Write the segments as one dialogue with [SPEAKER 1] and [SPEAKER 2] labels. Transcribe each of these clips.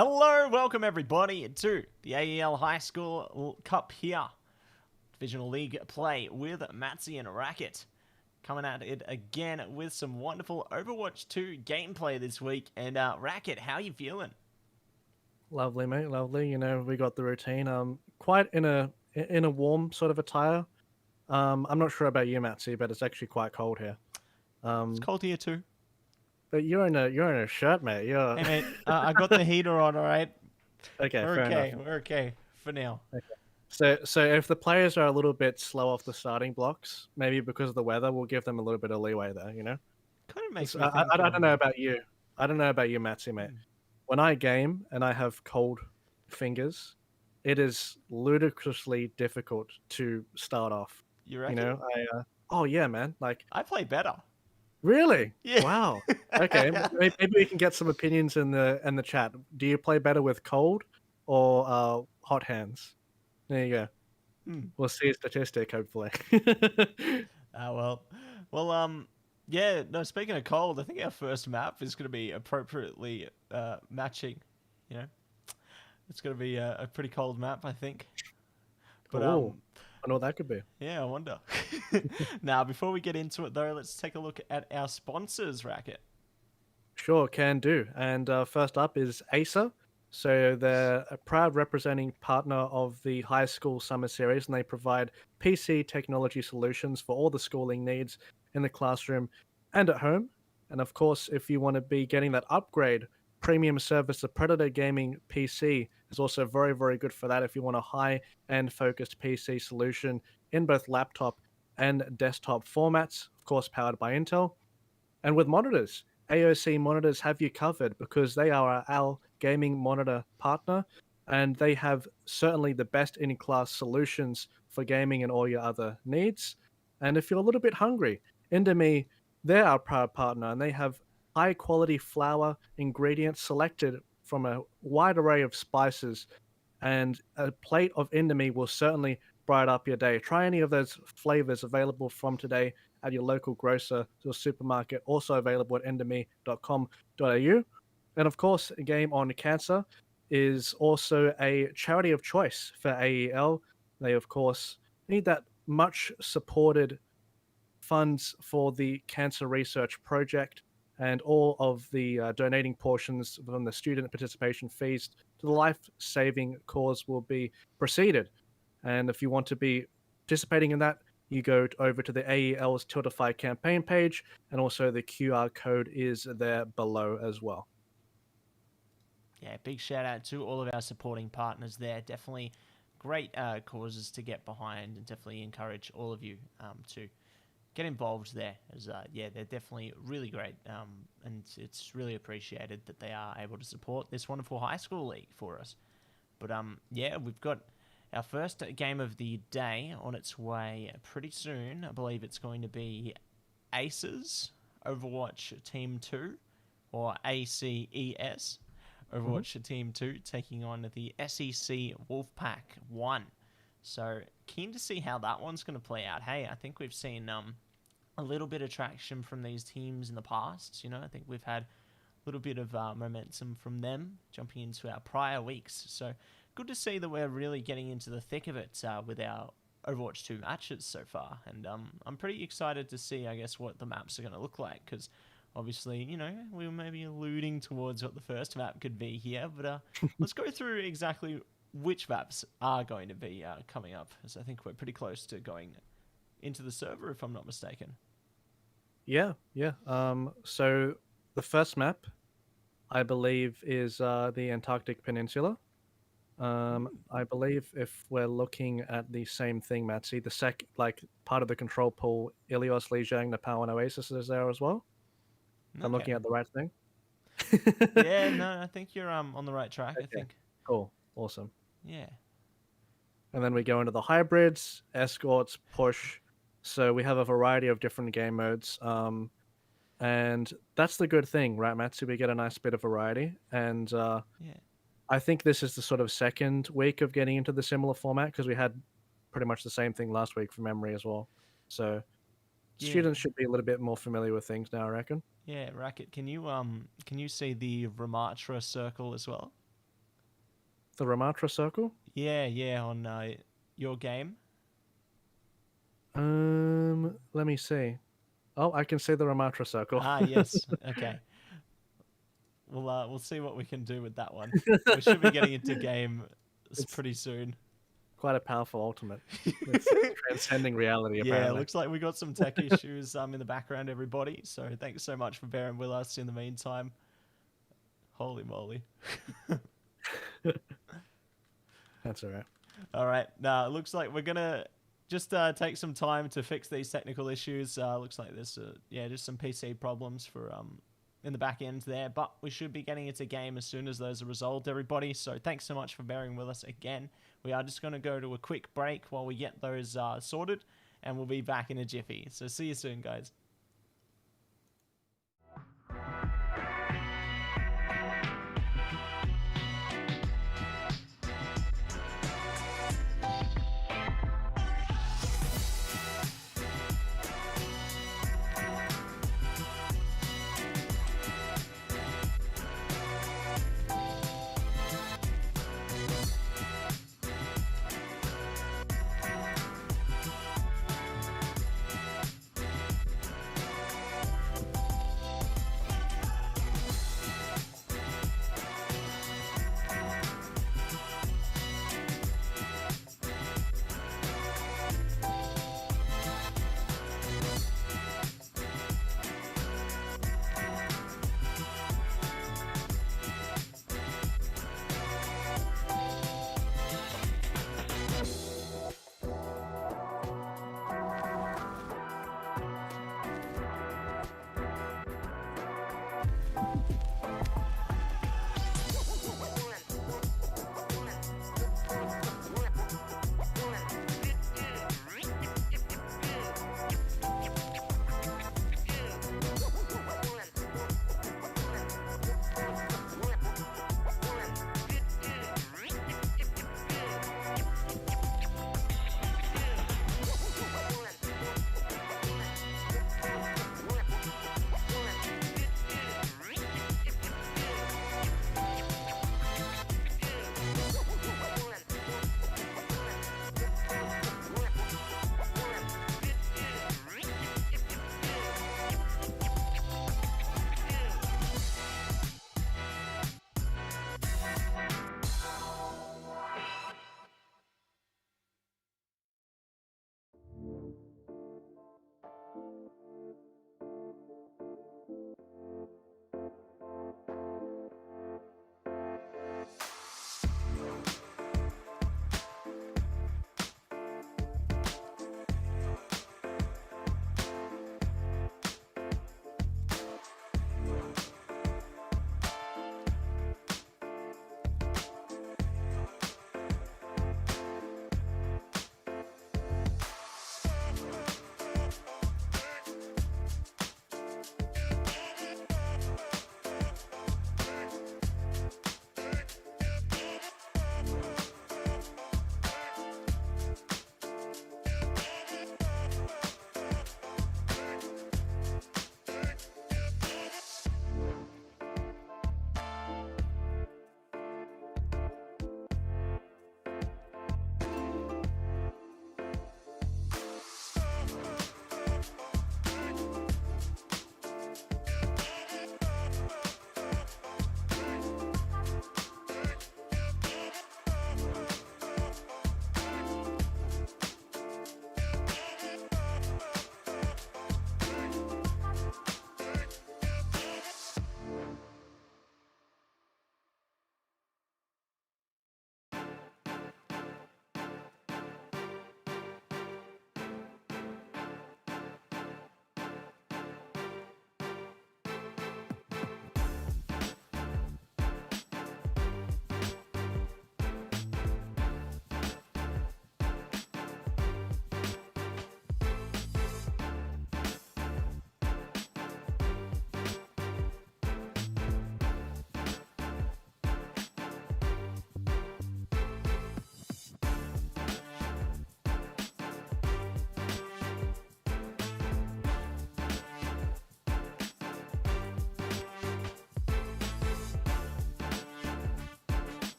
[SPEAKER 1] Hello, welcome everybody to the AEL High School Cup here. Divisional League play with Mattse and Racquetz. Coming at it again with some wonderful Overwatch 2 gameplay this week. And Racquetz, how you feeling?
[SPEAKER 2] Lovely, mate. Lovely. You know, we got the routine. Quite in a warm sort of attire. I'm not sure about you, Mattse, but it's actually quite cold here.
[SPEAKER 1] It's cold here too.
[SPEAKER 2] But you're in a shirt, mate.
[SPEAKER 1] Hey mate, I got the heater on. All right.
[SPEAKER 2] Okay,
[SPEAKER 1] We're
[SPEAKER 2] fair
[SPEAKER 1] okay.
[SPEAKER 2] enough.
[SPEAKER 1] We're okay for now.
[SPEAKER 2] Okay. So if the players are a little bit slow off the starting blocks, maybe because of the weather, we'll give them a little bit of leeway there. You know.
[SPEAKER 1] Kind of makes
[SPEAKER 2] So
[SPEAKER 1] me think.
[SPEAKER 2] I don't know about you. I don't know about you, Mattse, mate. When I game and I have cold fingers, it is ludicrously difficult to start off.
[SPEAKER 1] You reckon?
[SPEAKER 2] You know, oh yeah, man. Like
[SPEAKER 1] I play better.
[SPEAKER 2] really?
[SPEAKER 1] Yeah.
[SPEAKER 2] Wow. Okay, maybe we can get some opinions in the chat. Do you play better with cold or hot hands? There you go. We'll see a statistic, hopefully.
[SPEAKER 1] Well, yeah. No, speaking of cold, I think our first map is going to be appropriately matching. You know, it's going to be a pretty cold map, I think. But
[SPEAKER 2] Oh, I know what that could be.
[SPEAKER 1] yeah, I wonder. Now, before we get into it, though, let's take a look at our sponsors, Racquetz.
[SPEAKER 2] Sure, can do. And first up is Acer. So they're a proud representing partner of the High School Summer Series, and they provide PC technology solutions for all the schooling needs in the classroom and at home. And of course, if you want to be getting that upgrade, premium service, the Predator Gaming PC is also very, very good for that if you want a high-end focused PC solution in both laptop and desktop formats, of course, powered by Intel. And with monitors, AOC monitors have you covered because they are our gaming monitor partner, and they have certainly the best in-class solutions for gaming and all your other needs. And if you're a little bit hungry, Indomie, they're our proud partner, and they have high-quality flour ingredients selected from a wide array of spices, and a plate of Indomie will certainly brighten up your day. Try any of those flavors available from today at your local grocer or supermarket, also available at indomie.com.au. And of course, a Game on Cancer is also a charity of choice for AEL. They, of course, need that much supported funds for the cancer research project, and all of the donating portions from the student participation fees to the life-saving cause will be proceeded. And if you want to be participating in that, you go over to the AEL's Tiltify campaign page, and also the QR code is there below as well.
[SPEAKER 1] Yeah, big shout out to all of our supporting partners there. Definitely great causes to get behind, and definitely encourage all of you to get involved there. As yeah, they're definitely really great, and it's really appreciated that they are able to support this wonderful high school league for us. But yeah, we've got our first game of the day on its way pretty soon. I believe it's going to be Aces Overwatch Team 2, or ACES Overwatch Team 2, taking on the SEC Wolfpack 1. So keen to see how that one's going to play out. Hey, I think we've seen a little bit of traction from these teams in the past. You know, I think we've had a little bit of momentum from them jumping into our prior weeks. So good to see that we're really getting into the thick of it with our Overwatch 2 matches so far. And I'm pretty excited to see, I guess, what the maps are going to look like, because obviously, you know, we were maybe alluding towards what the first map could be here. But let's go through exactly which maps are going to be coming up, as I think we're pretty close to going into the server, if I'm not mistaken.
[SPEAKER 2] Yeah. So the first map, I believe, is the Antarctic Peninsula. I believe if we're looking at the same thing, Matsy, like part of the control pool, Ilios, Lijiang, Nepal, and Oasis is there as well. If I'm looking
[SPEAKER 1] Okay.
[SPEAKER 2] at the right thing.
[SPEAKER 1] Yeah, no, I think you're on the right track. I
[SPEAKER 2] Okay,
[SPEAKER 1] think.
[SPEAKER 2] cool, awesome.
[SPEAKER 1] Yeah.
[SPEAKER 2] And then we go into the hybrids, escorts, push. So we have a variety of different game modes. And that's the good thing, right, Matsu? We get a nice bit of variety. And
[SPEAKER 1] Yeah.
[SPEAKER 2] I think this is the sort of second week of getting into the similar format because we had pretty much the same thing last week from memory as well. So
[SPEAKER 1] Yeah.
[SPEAKER 2] students should be a little bit more familiar with things now, I reckon.
[SPEAKER 1] Yeah, Racket, can you see the Ramatra circle as well?
[SPEAKER 2] The Ramatra circle?
[SPEAKER 1] Yeah, yeah, on your game.
[SPEAKER 2] Let me see. Oh, I can see the Ramatra circle.
[SPEAKER 1] Ah, yes. Okay. We'll see what we can do with that one. We should be getting into game
[SPEAKER 2] It's
[SPEAKER 1] pretty soon.
[SPEAKER 2] quite a powerful ultimate. It's transcending reality,
[SPEAKER 1] Yeah,
[SPEAKER 2] apparently.
[SPEAKER 1] looks like we got some tech issues in the background, everybody. So thanks so much for bearing with us in the meantime. Holy moly.
[SPEAKER 2] That's all right.
[SPEAKER 1] All right. Now, it looks like we're going to just take some time to fix these technical issues. Looks like there's, just some PC problems for in the back end there. But we should be getting into game as soon as those are resolved, everybody. So thanks so much for bearing with us again. We are just going to go to a quick break while we get those sorted. And we'll be back in a jiffy. So see you soon, guys.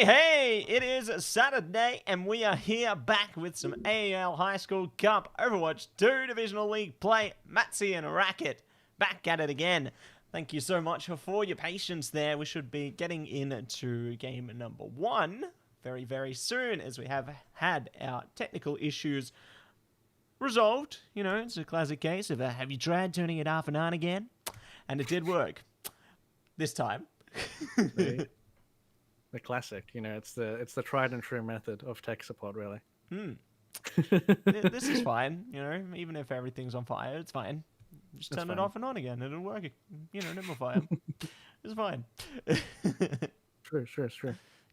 [SPEAKER 1] Hey, it is Saturday, and we are here back with some AEL High School Cup Overwatch 2 Divisional League play. Mattse and Racquetz back at it again. Thank you so much for your patience there. We should be getting into game number 1 very, very soon, as we have had our technical issues resolved. You know, it's a classic case of have you tried turning it off and on again? And it did work. This time.
[SPEAKER 2] The classic, you know, it's the tried and true method of tech support, really.
[SPEAKER 1] This is fine, you know, even if everything's on fire, it's fine. Just turn it off and on again, it'll work. You know, never fire. It's fine.
[SPEAKER 2] True.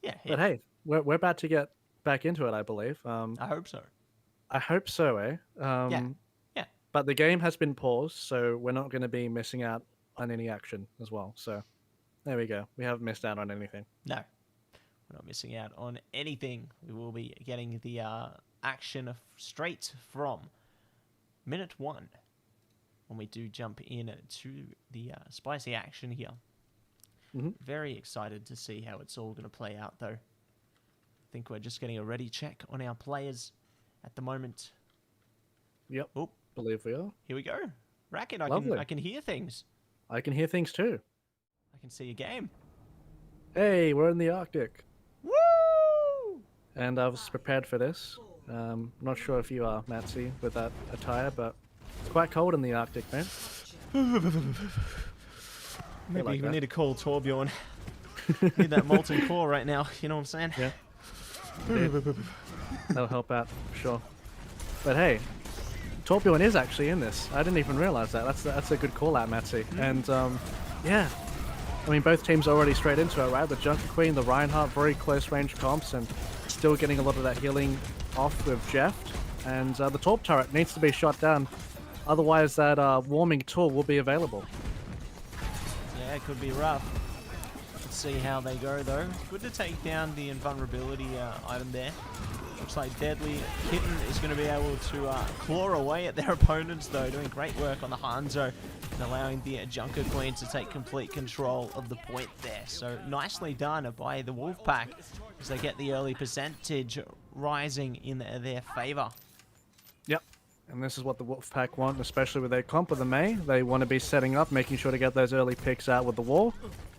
[SPEAKER 1] Yeah.
[SPEAKER 2] But hey, we're about to get back into it, I believe.
[SPEAKER 1] I hope so.
[SPEAKER 2] I hope so, eh?
[SPEAKER 1] Yeah.
[SPEAKER 2] But the game has been paused, so we're not going to be missing out on any action as well. So there we go. We haven't missed out on anything.
[SPEAKER 1] No. We're not missing out on anything. We will be getting the action straight from minute 1 when we do jump in to the spicy action here. Very excited to see how it's all going to play out, though. I think we're just getting a ready check on our players at the moment.
[SPEAKER 2] Yep.
[SPEAKER 1] Oh,
[SPEAKER 2] believe we are.
[SPEAKER 1] Here we go. Racquetz, I can hear things.
[SPEAKER 2] I can hear things too.
[SPEAKER 1] I can see a game.
[SPEAKER 2] Hey, we're in the Arctic.
[SPEAKER 1] Woo!
[SPEAKER 2] And I was prepared for this. Not sure if you are, Mattse, with that attire, but it's quite cold in the Arctic, man.
[SPEAKER 1] Maybe we need to call Torbjorn. Need that molten core right now, you know what I'm saying?
[SPEAKER 2] Yeah. That'll help out, for sure. But hey, Torbjorn is actually in this. I didn't even realize that. That's a good call out, Mattse. And yeah, I mean, both teams are already straight into it, right? The Junker Queen, the Reinhardt, very close range comps, and still getting a lot of that healing off with Jeff. And the Torp turret needs to be shot down. Otherwise, that warming tool will be available.
[SPEAKER 1] Yeah, it could be rough. Let's see how they go, though. Good to take down the invulnerability item there. Looks like Deadly Kitten is going to be able to claw away at their opponents, though, doing great work on the Hanzo and allowing the Junker Queen to take complete control of the point there. So nicely done by the Wolfpack as they get the early percentage rising in their favor.
[SPEAKER 2] Yep. And this is what the Wolfpack want, especially with their comp of the Mei. They want to be setting up, making sure to get those early picks out with the wall.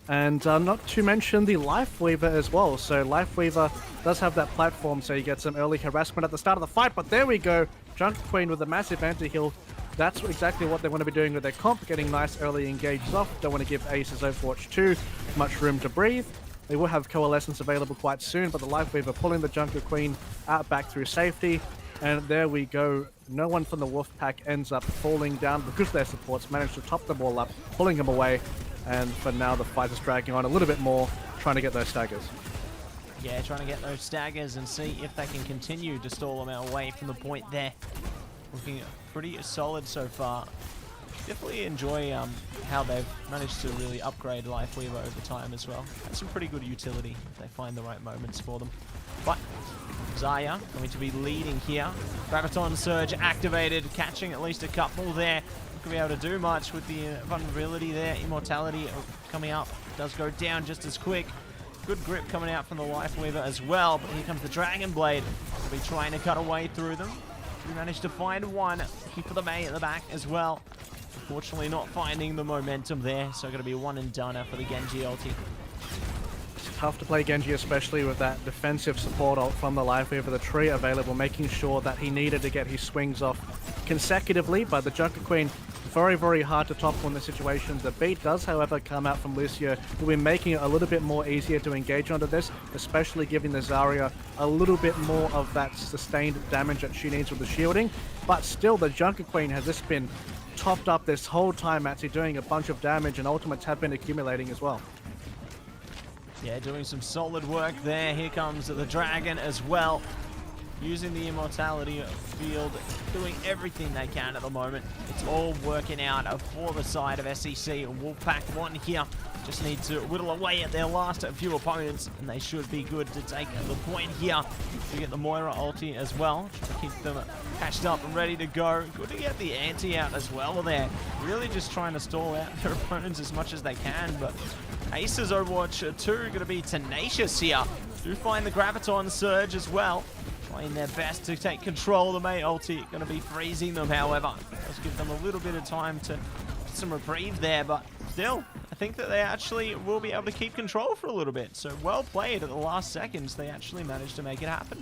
[SPEAKER 2] And not to mention the Lifeweaver as well. So Lifeweaver does have that platform, so you get some early harassment at the start of the fight. But there we go. Junker Queen with a massive anti-heal. That's exactly what they want to be doing with their comp, getting nice early engages off. Don't want to give Aces Overwatch 2 much room to breathe. They will have Coalescence available quite soon, but the Lifeweaver pulling the Junker Queen out back through safety. And there we go. No one from the Wolfpack ends up falling down because their supports managed to top them all up, pulling them away. And for now, the fight is dragging on a little bit more, trying to get those staggers.
[SPEAKER 1] Yeah, trying to get those staggers and see if they can continue to stall them away from the point there. Looking pretty solid so far. Definitely enjoy how they've managed to really upgrade Lifeweaver over time as well. That's some pretty good utility if they find the right moments for them. But Zaya going to be leading here. Graviton Surge activated, catching at least a couple there. Not going to be able to do much with the vulnerability there. Immortality coming up. Does go down just as quick. Good grip coming out from the Lifeweaver as well. But here comes the Dragon Blade. Will be trying to cut away through them. We managed to find one. Looking for the Mei at the back as well. Unfortunately not finding the momentum there. So going to be a one and done for the Genji ulti.
[SPEAKER 2] Tough to play Genji, especially with that defensive support ult from the Lifeweaver, the tree available, making sure that he needed to get his swings off consecutively. But the Junker Queen, very, very hard to topple in the situation. The beat does, however, come out from Lucio, who will be making it a little bit more easier to engage onto this, especially giving the Zarya a little bit more of that sustained damage that she needs with the shielding. But still, the Junker Queen has just been topped up this whole time, actually doing a bunch of damage, and ultimates have been accumulating as well.
[SPEAKER 1] Yeah, doing some solid work there. Here comes the Dragon as well. Using the Immortality field, doing everything they can at the moment. It's all working out for the side of SEC. Wolfpack 1 here. Just need to whittle away at their last few opponents, and they should be good to take the point here. To get the Moira ulti as well. Try to keep them patched up and ready to go. Good to get the anti out as well there. Really just trying to stall out their opponents as much as they can, but Acer's Overwatch 2 going to be tenacious here. Do find the Graviton Surge as well. Trying their best to take control. The Mei ulti going to be freezing them, however. Does give them a little bit of time to get some reprieve there, but still, I think that they actually will be able to keep control for a little bit. So well played at the last seconds. They actually managed to make it happen.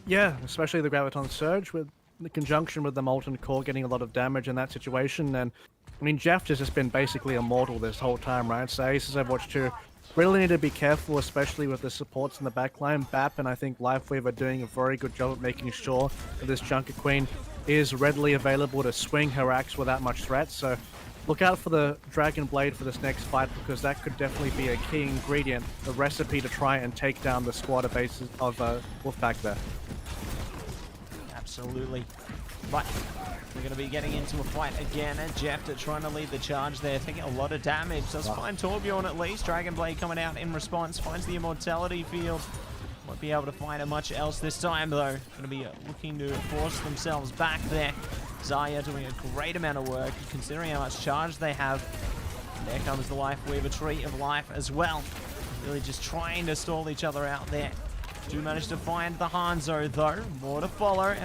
[SPEAKER 2] Yeah, especially the Graviton Surge with the conjunction with the Molten Core getting a lot of damage in that situation. And I mean, Jeff has just been basically immortal this whole time, right? So Aces Overwatch 2 really need to be careful, especially with the supports in the backline. BAP and I think Lifewave are doing a very good job of making sure that this Junker Queen is readily available to swing her axe without much threat. So look out for the Dragon Blade for this next fight, because that could definitely be a key ingredient, the recipe to try and take down the squad of Aces of Wolfpack there.
[SPEAKER 1] Absolutely. But we're going to be getting into a fight again, and Jeff trying to lead the charge there, taking a lot of damage. Does find Torbjorn at least. Dragon Blade coming out in response, finds the Immortality Field. Won't be able to find much else this time, though. Going to be looking to force themselves back there. Zarya doing a great amount of work, considering how much charge they have. And there comes the Life Weaver Tree of Life as well. Really just trying to stall each other out there. Do manage to find the Hanzo, though. More to follow.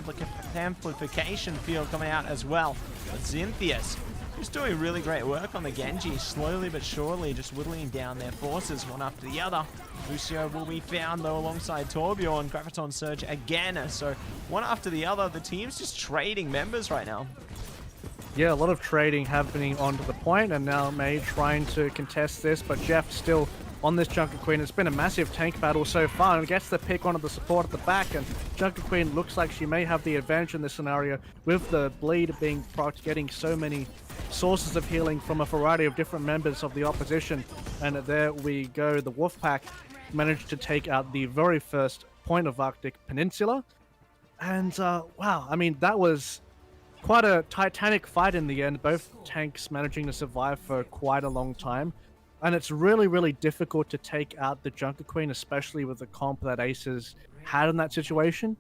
[SPEAKER 1] Amplification field coming out as well. But Zintheus just doing really great work on the Genji. Slowly but surely just whittling down their forces one after the other. Lucio will be found, though, alongside Torbjorn. Graviton Surge again. So one after the other, the team's just trading members right now.
[SPEAKER 2] Yeah, a lot of trading happening onto the point, and now Mei trying to contest this, but Jeff still on this Junker Queen. It's been a massive tank battle so far, and gets the pick onto the support at the back, and Junker Queen looks like she may have the advantage in this scenario with the bleed being procced, getting so many sources of healing from a variety of different members of the opposition. And there we go, the Wolfpack managed to take out the very first point of Arctic Peninsula. And wow, I mean, that was quite a titanic fight in the end, both tanks managing to survive for quite a long time. And it's really, really difficult to take out the Junker Queen, especially with the comp that Aces had in that situation.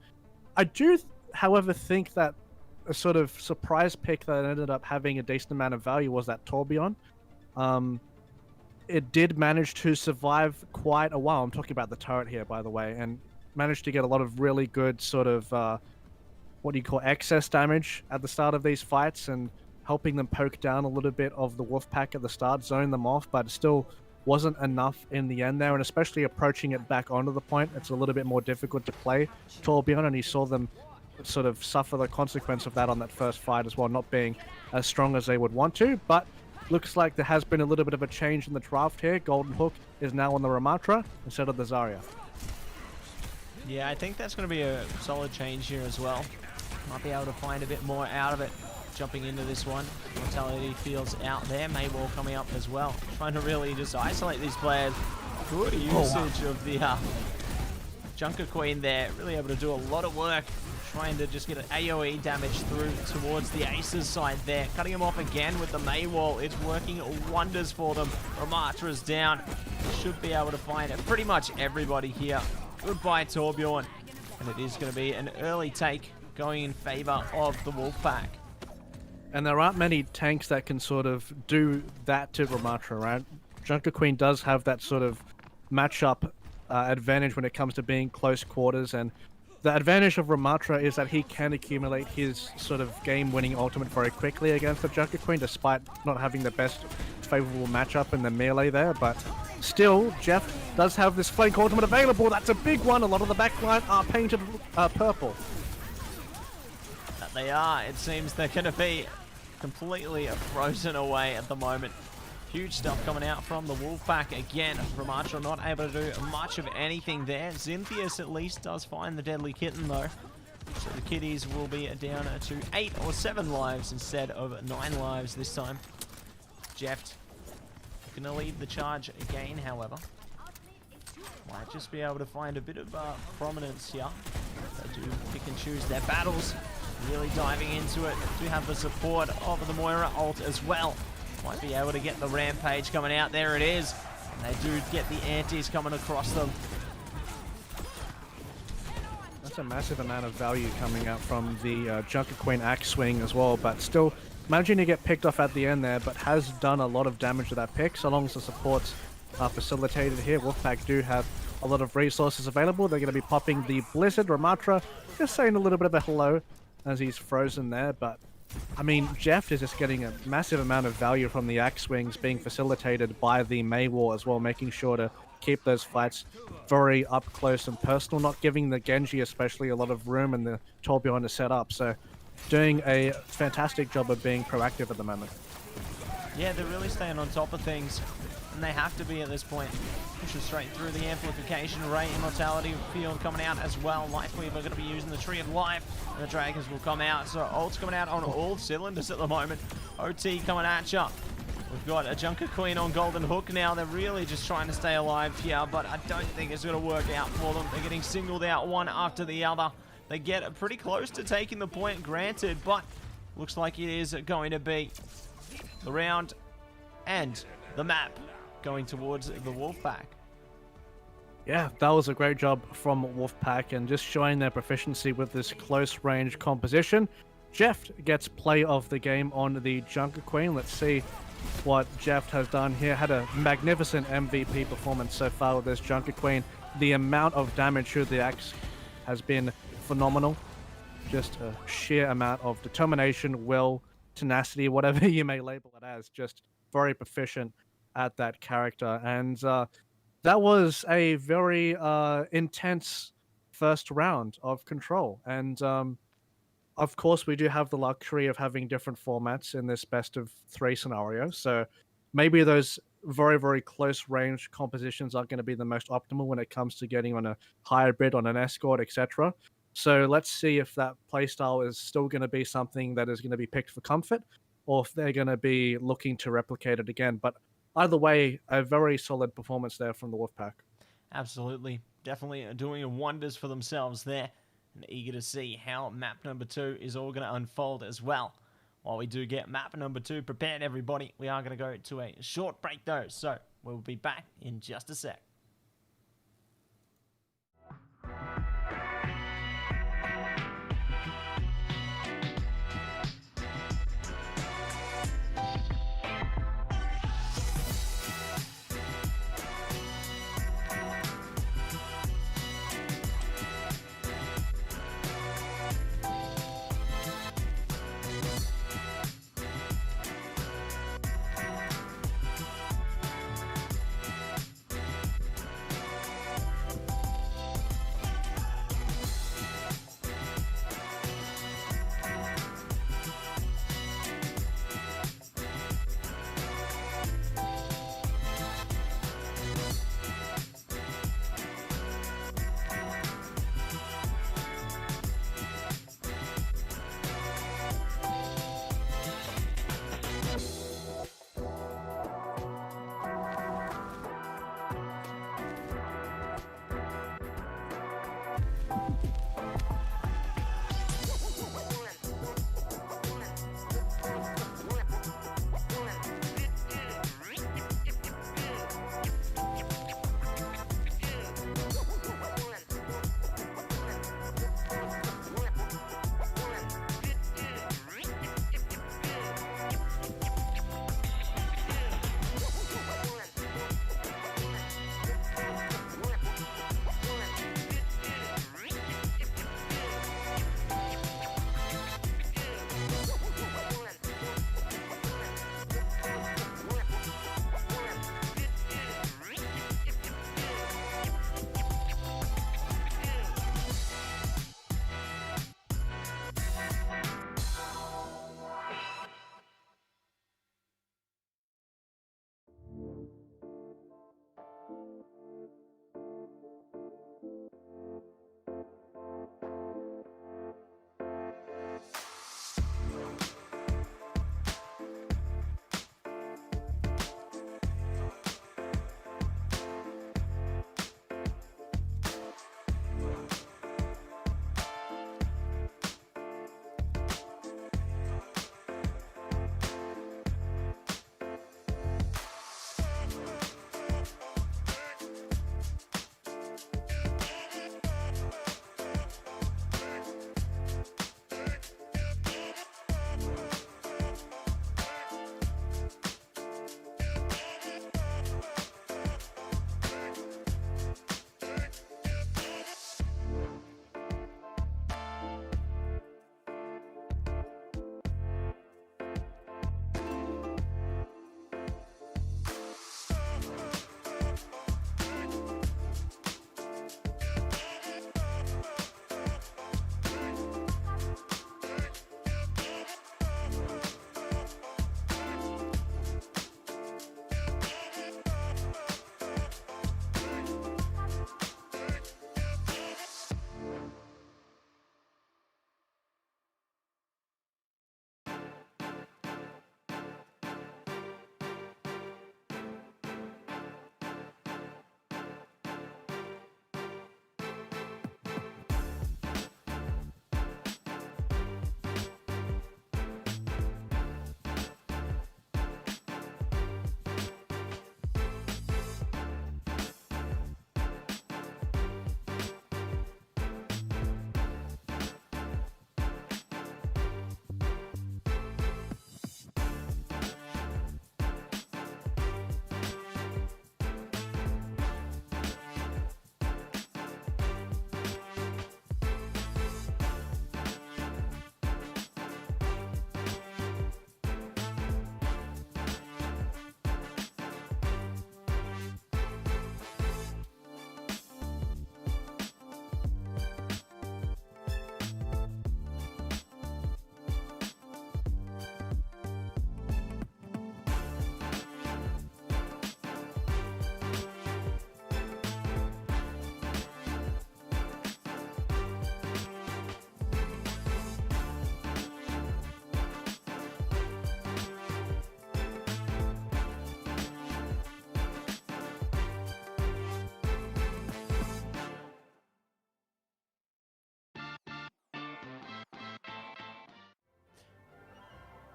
[SPEAKER 2] I do, however, think that a sort of surprise pick that ended up having a decent amount of value was that Torbjorn. It did manage to survive quite a while. I'm talking about the turret here, by the way, and managed to get a lot of really good sort of, what do you call, excess damage at the start of these fights, and helping them poke down a little bit of the Wolfpack at the start, zone them off, but it still wasn't enough in the end there, and especially approaching it back onto the point, it's a little bit more difficult to play Torbjorn, and he saw them sort of suffer the consequence of that on that first fight as well, not being as strong as they would want to. But looks like there has been a little bit of a change in the draft here. Golden Hook is now on the Ramatra instead of the Zarya.
[SPEAKER 1] Yeah, I think that's going to be a solid change here as well. Might be able to find a bit more out of it. Jumping into this one. Mortality Field's out there. Maywall coming up as well. Trying to really just isolate these players. Good usage of the Junker Queen there. Really able to do a lot of work. Trying to just get an AoE damage through towards the Aces side there. Cutting him off again with the Maywall. It's working wonders for them. Ramatra's down. Should be able to find pretty much everybody here. Goodbye, Torbjorn. And it is going to be an early take going in favor of the Wolfpack.
[SPEAKER 2] And there aren't many tanks that can sort of do that to Ramatra, right? Junker Queen does have that sort of matchup advantage when it comes to being close quarters, and the advantage of Ramatra is that he can accumulate his sort of game-winning ultimate very quickly against the Junker Queen, despite not having the best favorable matchup in the melee there. But still, Jeff does have this flank ultimate available. That's a big one. A lot of the backline are painted purple.
[SPEAKER 1] That they are. It seems they're going to be completely frozen away at the moment. Huge stuff coming out from the Wolfpack again. Ramatra not able to do much of anything there. Zintheus at least does find the Deadly Kitten though. So the kiddies will be down to 8 or 7 lives instead of 9 lives this time. Jeff going to lead the charge again, however. Might just be able to find a bit of prominence here. They do pick and choose their battles. Really diving into it. Do have the support of the Moira ult as well. Might be able to get the Rampage coming out. There it is. And they do get the antis coming across them.
[SPEAKER 2] That's a massive amount of value coming out from the Junker Queen axe swing as well, but still managing to get picked off at the end there, but has done a lot of damage to that pick, so long as the supports facilitated here. Wolfpack do have a lot of resources available. They're going to be popping the Blizzard. Ramatra just saying a little bit of a hello as he's frozen there, but I mean, Jeff is just getting a massive amount of value from the axe swings being facilitated by the Mei War as well, making sure to keep those fights very up close and personal, not giving the Genji especially a lot of room and the Torbjorn to set up. So doing a fantastic job of being proactive at the moment.
[SPEAKER 1] Yeah, they're really staying on top of things, and they have to be at this point. Pushes straight through the amplification rate, immortality field coming out as well. Lifeweaver going to be using the Tree of Life, and the Dragons will come out. So ult's coming out on all cylinders at the moment. OT coming at ya. We've got a Junker Queen on Golden Hook now. They're really just trying to stay alive here, but I don't think it's going to work out for them. They're getting singled out one after the other. They get pretty close to taking the point, granted, but looks like it is going to be the round and the map going towards the Wolfpack.
[SPEAKER 2] Yeah, that was a great job from Wolfpack and just showing their proficiency with this close range composition. Jeff gets play of the game on the Junker Queen. Let's see what Jeff has done here. Had a magnificent MVP performance so far with this Junker Queen. The amount of damage through the axe has been phenomenal. Just a sheer amount of determination, will, tenacity, whatever you may label it as. Just very proficient at that character. And that was a very intense first round of Control. And of course, we do have the luxury of having different formats in this best of 3 scenario. So maybe those very, very close range compositions aren't going to be the most optimal when it comes to getting on a hybrid, on an escort, etc. So let's see if that playstyle is still going to be something that is going to be picked for comfort, or if they're going to be looking to replicate it again. But either way, a very solid performance there from the Wolfpack.
[SPEAKER 1] Absolutely. Definitely doing wonders for themselves there. And eager to see how map number 2 is all going to unfold as well. While we do get map number 2 prepared, everybody, we are going to go to a short break though. So we'll be back in just a sec.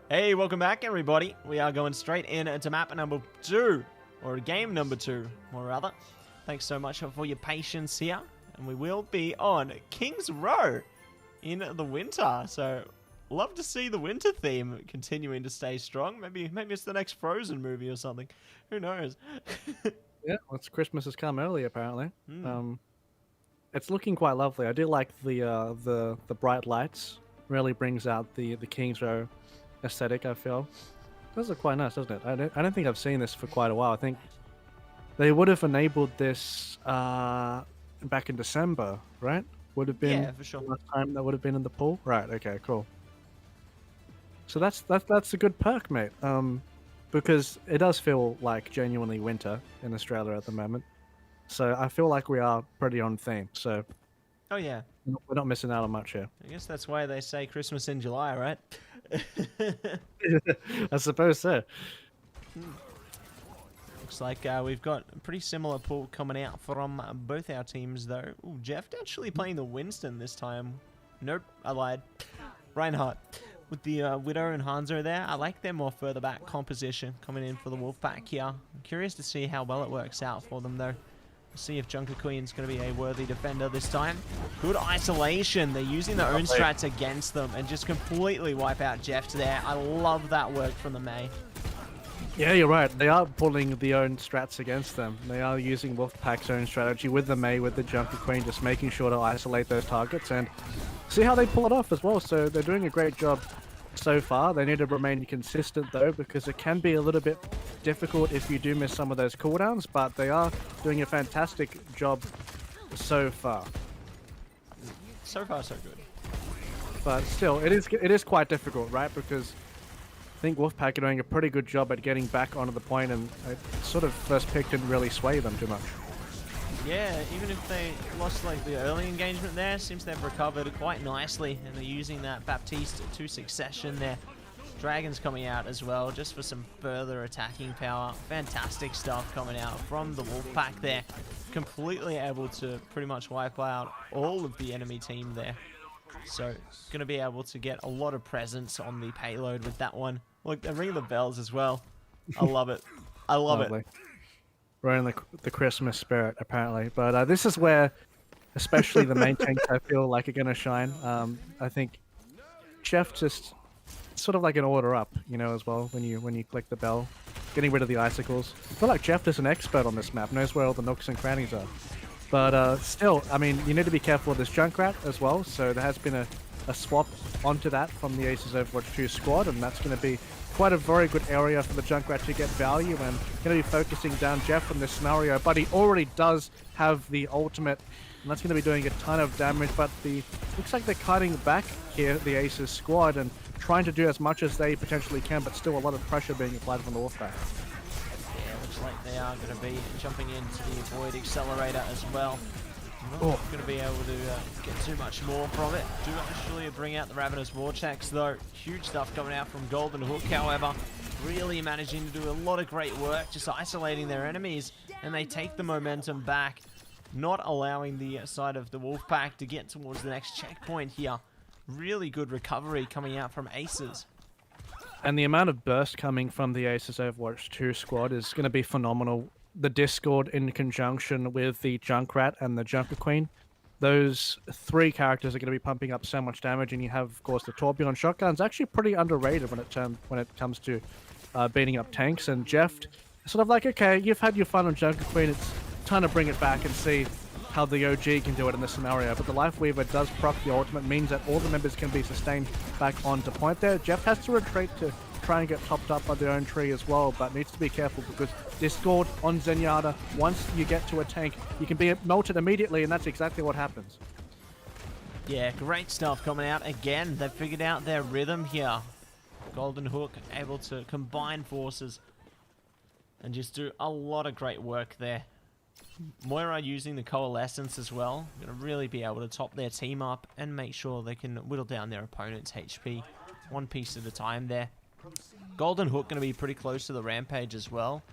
[SPEAKER 1] Hey, welcome back, everybody. We are going straight into map number 2, or game number 2, more rather. Thanks so much for your patience here, and we will be on King's Row in the winter. So, love to see the winter theme continuing to stay strong. Maybe it's the next Frozen movie or something. Who knows?
[SPEAKER 2] Yeah, well, Christmas has come early apparently. It's looking quite lovely. I do like the bright lights. Really brings out the King's Row aesthetic. I feel it does look quite nice, doesn't it? I don't think I've seen this for quite a while. I think they would have enabled this back in December, right? Would have been
[SPEAKER 1] for sure.
[SPEAKER 2] the last time that would have been in the pool, right? Okay, cool. So that's a good perk, mate. Because it does feel like genuinely winter in Australia at the moment. So I feel like we are pretty on theme. So
[SPEAKER 1] Oh yeah,
[SPEAKER 2] we're not missing out on much here.
[SPEAKER 1] I guess that's why they say Christmas in July, right?
[SPEAKER 2] I suppose so.
[SPEAKER 1] Looks like we've got a pretty similar pool coming out from both our teams, though. Ooh, Jeff actually playing the Winston this time. Nope, I lied. Reinhardt with the Widow and Hanzo there. I like their more further back composition coming in for the Wolfpack here. I'm curious to see how well it works out for them, though. We'll see if Junker Queen's going to be a worthy defender this time. Good isolation. They're using their own strats against them and just completely wipe out Jeff there. I love that work from the Mei.
[SPEAKER 2] Yeah, you're right. They are pulling the own strats against them. They are using Wolfpack's own strategy with the Mei, with the Junker Queen, just making sure to isolate those targets and see how they pull it off as well. So they're doing a great job so far. They need to remain consistent though, because it can be a little bit difficult if you do miss some of those cooldowns, but they are doing a fantastic job so far.
[SPEAKER 1] So far, so good.
[SPEAKER 2] But still, it is quite difficult, right? Because I think Wolfpack are doing a pretty good job at getting back onto the point, and sort of first pick didn't really sway them too much.
[SPEAKER 1] Yeah, even if they lost like the early engagement there, seems they've recovered quite nicely, and they're using that Baptiste to succession there. Dragons coming out as well, just for some further attacking power. Fantastic stuff coming out from the Wolfpack there. Completely able to pretty much wipe out all of the enemy team there. So, going to be able to get a lot of presence on the payload with that one. Look, they're ringing the bells as well. I love it. I love it.
[SPEAKER 2] We're in the Christmas spirit, apparently. But this is where, especially the main tanks, I feel like are going to shine. I think Jeff just sort of like an order up, you know, as well, when you click the bell. Getting rid of the icicles. I feel like Jeff is an expert on this map, knows where all the nooks and crannies are. But still, I mean, you need to be careful with this Junkrat as well. So there has been a swap onto that from the Aces Overwatch 2 squad, and that's going to be quite a very good area for the Junkrat to get value, and going to be focusing down Jeff in this scenario. But he already does have the ultimate, and that's going to be doing a ton of damage. But looks like they're cutting back here, the Aces squad, and trying to do as much as they potentially can, but still a lot of pressure being applied from the Wolfpack.
[SPEAKER 1] Looks like they are going to be jumping into the Void Accelerator as well. Not going to be able to get too much more from it. Do actually bring out the Ravenous Vortex though. Huge stuff coming out from Golden Hook, however. Really managing to do a lot of great work, just isolating their enemies. And they take the momentum back, not allowing the side of the Wolfpack to get towards the next checkpoint here. Really good recovery coming out from Aces.
[SPEAKER 2] And the amount of burst coming from the Aces Overwatch 2 squad is going to be phenomenal. The Discord in conjunction with the Junkrat and the Junker Queen, those three characters are going to be pumping up so much damage. And you have, of course, the Tourbillon shotgun's actually pretty underrated when it comes to beating up tanks. And Jeff, sort of like, okay, you've had your fun on Junker Queen. It's time to bring it back and see how the OG can do it in this scenario. But the Life Weaver does proc the ultimate, means that all the members can be sustained back onto point there. Jeff has to retreat to try and get topped up by their own tree as well, but needs to be careful because Discord on Zenyatta, once you get to a tank, you can be melted immediately, and that's exactly what happens.
[SPEAKER 1] Yeah, great stuff coming out. Again, they've figured out their rhythm here. Golden Hook able to combine forces and just do a lot of great work there. Moira using the Coalescence as well. Going to really be able to top their team up and make sure they can whittle down their opponent's HP one piece at a time there. Golden Hook going to be pretty close to the Rampage as well.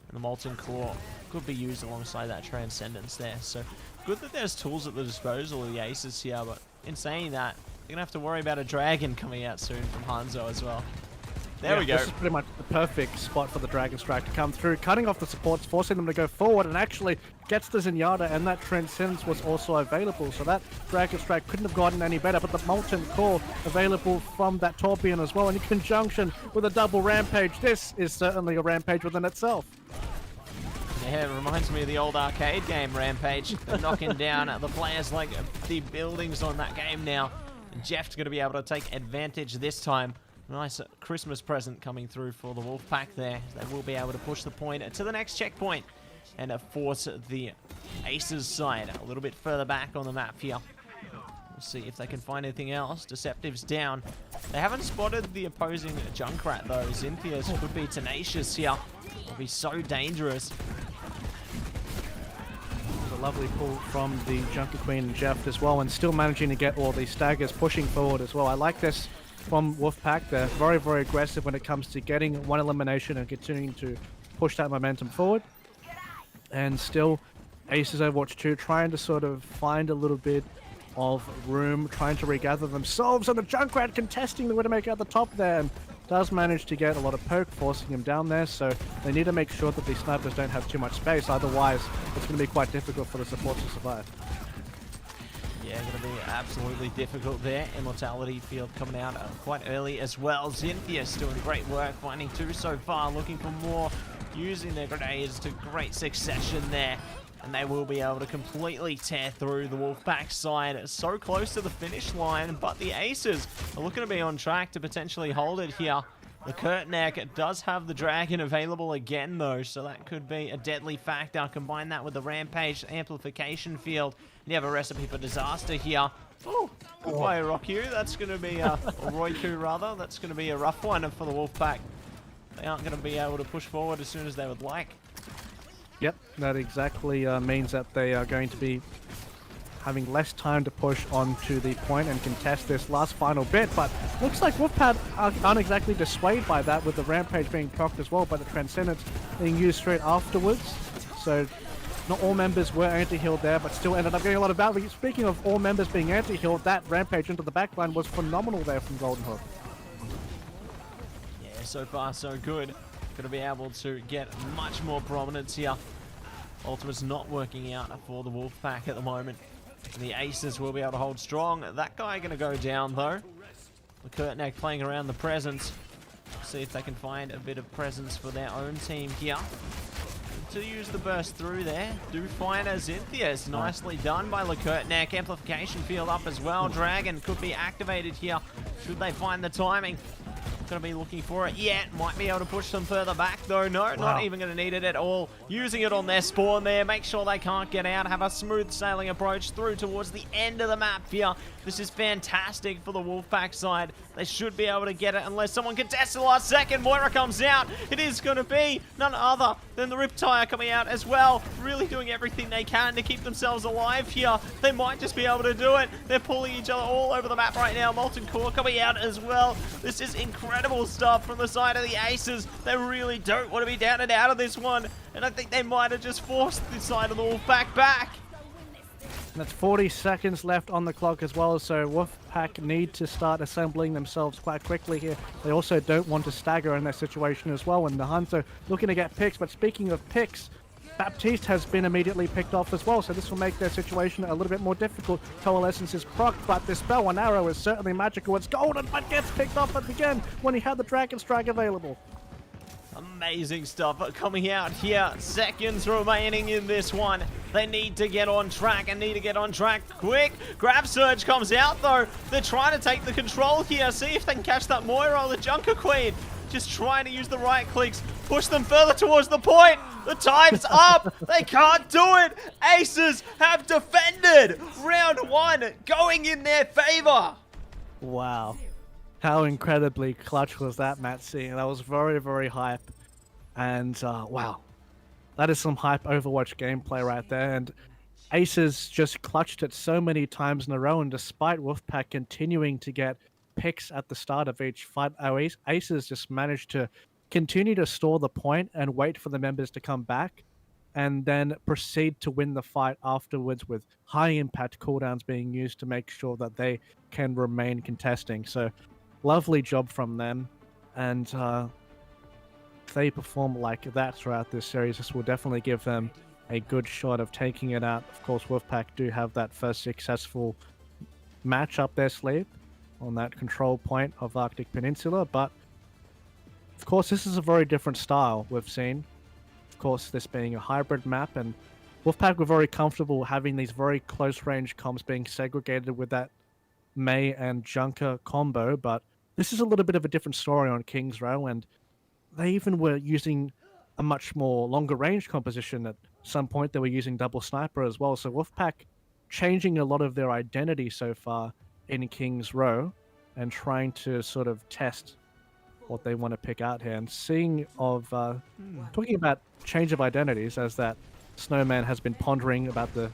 [SPEAKER 1] And the Molten Claw could be used alongside that Transcendence there. So good that there's tools at the disposal of the Aces here, but in saying that, they're going to have to worry about a Dragon coming out soon from Hanzo as well. There we go.
[SPEAKER 2] This is pretty much the perfect spot for the Dragon Strike to come through, cutting off the supports, forcing them to go forward, and actually gets the Zenyatta, and that Transcendence was also available, so that Dragon Strike couldn't have gotten any better, but the Molten Core available from that Torbjorn as well, in conjunction with a double Rampage. This is certainly a Rampage within itself.
[SPEAKER 1] Yeah, it reminds me of the old arcade game Rampage, knocking down the players like the buildings on that game now. And Jeff's going to be able to take advantage this time. Nice Christmas present coming through for the Wolfpack there. They will be able to push the point to the next checkpoint and force the Aces side a little bit further back on the map here. We'll see if they can find anything else. Deceptive's down. They haven't spotted the opposing Junkrat though. Zinthea's could be tenacious here. It'll be so dangerous.
[SPEAKER 2] A lovely pull from the Junker Queen and Jeff as well, and still managing to get all these staggers pushing forward as well. I like this from Wolfpack. They're very, very aggressive when it comes to getting one elimination and continuing to push that momentum forward. And still, Aces Overwatch 2 trying to sort of find a little bit of room, trying to regather themselves, and the Junkrat contesting the Widowmaker at the top there, and does manage to get a lot of poke, forcing him down there, so they need to make sure that these snipers don't have too much space, otherwise it's going to be quite difficult for the supports to survive.
[SPEAKER 1] Yeah, going to be absolutely difficult there. Immortality field coming out quite early as well. Zinthea's doing great work, finding 2 so far, looking for more, using their grenades to great succession there. And they will be able to completely tear through the Wolfpack side. So close to the finish line, but the Aces are looking to be on track to potentially hold it here. The Kurtneck does have the Dragon available again though, so that could be a deadly factor. Combine that with the Rampage amplification field, and you have a recipe for disaster here. Oh, goodbye Rokyu. That's going to be, or Roiku rather, that's going to be a rough one for the Wolfpack. They aren't going to be able to push forward as soon as they would like.
[SPEAKER 2] Yep, that exactly means that they are going to be having less time to push onto the point and contest this last final bit, but looks like Wolfpack aren't exactly dissuaded by that, with the Rampage being procced as well, but the Transcendence being used straight afterwards. So not all members were anti-healed there, but still ended up getting a lot of value. Speaking of all members being anti-healed, that Rampage into the backline was phenomenal there from Golden Hook.
[SPEAKER 1] Yeah, so far so good. Going to be able to get much more prominence here. Ultimate's not working out for the Wolfpack at the moment. And the Aces will be able to hold strong. That guy going to go down though. The Kurtneck playing around the presence. See if they can find a bit of presence for their own team here. To use the burst through there. Do find a Zinthea's. Nicely done by Kurtneck. Amplification field up as well. Dragon could be activated here. Should they find the timing? Going to be looking for it. Yeah, might be able to push them further back though. No, not even going to need it at all. Using it on their spawn there. Make sure they can't get out. Have a smooth sailing approach through towards the end of the map here. This is fantastic for the Wolfpack side. They should be able to get it unless someone contests the last second. Moira comes out. It is going to be none other than the Riptire coming out as well. Really doing everything they can to keep themselves alive here. They might just be able to do it. They're pulling each other all over the map right now. Molten Core coming out as well. This is incredible stuff from the side of the Aces. They really don't want to be down and out of this one. And I think they might have just forced the side of the Wolfpack back.
[SPEAKER 2] That's 40 seconds left on the clock as well, so Wolfpack need to start assembling themselves quite quickly here. They also don't want to stagger in that situation as well, and the Hunter looking to get picks. But speaking of picks, Baptiste has been immediately picked off as well, so this will make their situation a little bit more difficult. Coalescence is procced, but this bow and arrow is certainly magical. It's golden, but gets picked off again when he had the Dragon Strike available.
[SPEAKER 1] Amazing stuff coming out here. Seconds remaining in this one. They need to get on track and need to get on track quick. Grab Surge comes out though. They're trying to take the control here. See if they can catch that Moira or the Junker Queen. Just trying to use the right clicks. Push them further towards the point. The time's up. They can't do it. Aces have defended. Round 1 going in their favor.
[SPEAKER 2] Wow. How incredibly clutch was that, Mattse? That was very, very hype. And, wow. That is some hype Overwatch gameplay right there. And Aces just clutched it so many times in a row. And despite Wolfpack continuing to get picks at the start of each fight, Aces just managed to continue to store the point and wait for the members to come back. And then proceed to win the fight afterwards with high impact cooldowns being used to make sure that they can remain contesting. So, lovely job from them. And if they perform like that throughout this series, this will definitely give them a good shot of taking it out. Of course, Wolfpack do have that first successful match up their sleeve on that control point of Arctic Peninsula, but of course this is a very different style we've seen. Of course, this being a hybrid map, and Wolfpack were very comfortable having these very close range comps being segregated with that Mei and Junker combo, but this is a little bit of a different story on King's Row, and they even were using a much more longer range composition. At some point they were using double sniper as well, so Wolfpack changing a lot of their identity so far in King's Row and trying to sort of test what they want to pick out here. And seeing of talking about change of identities, as that Snowman has been pondering about the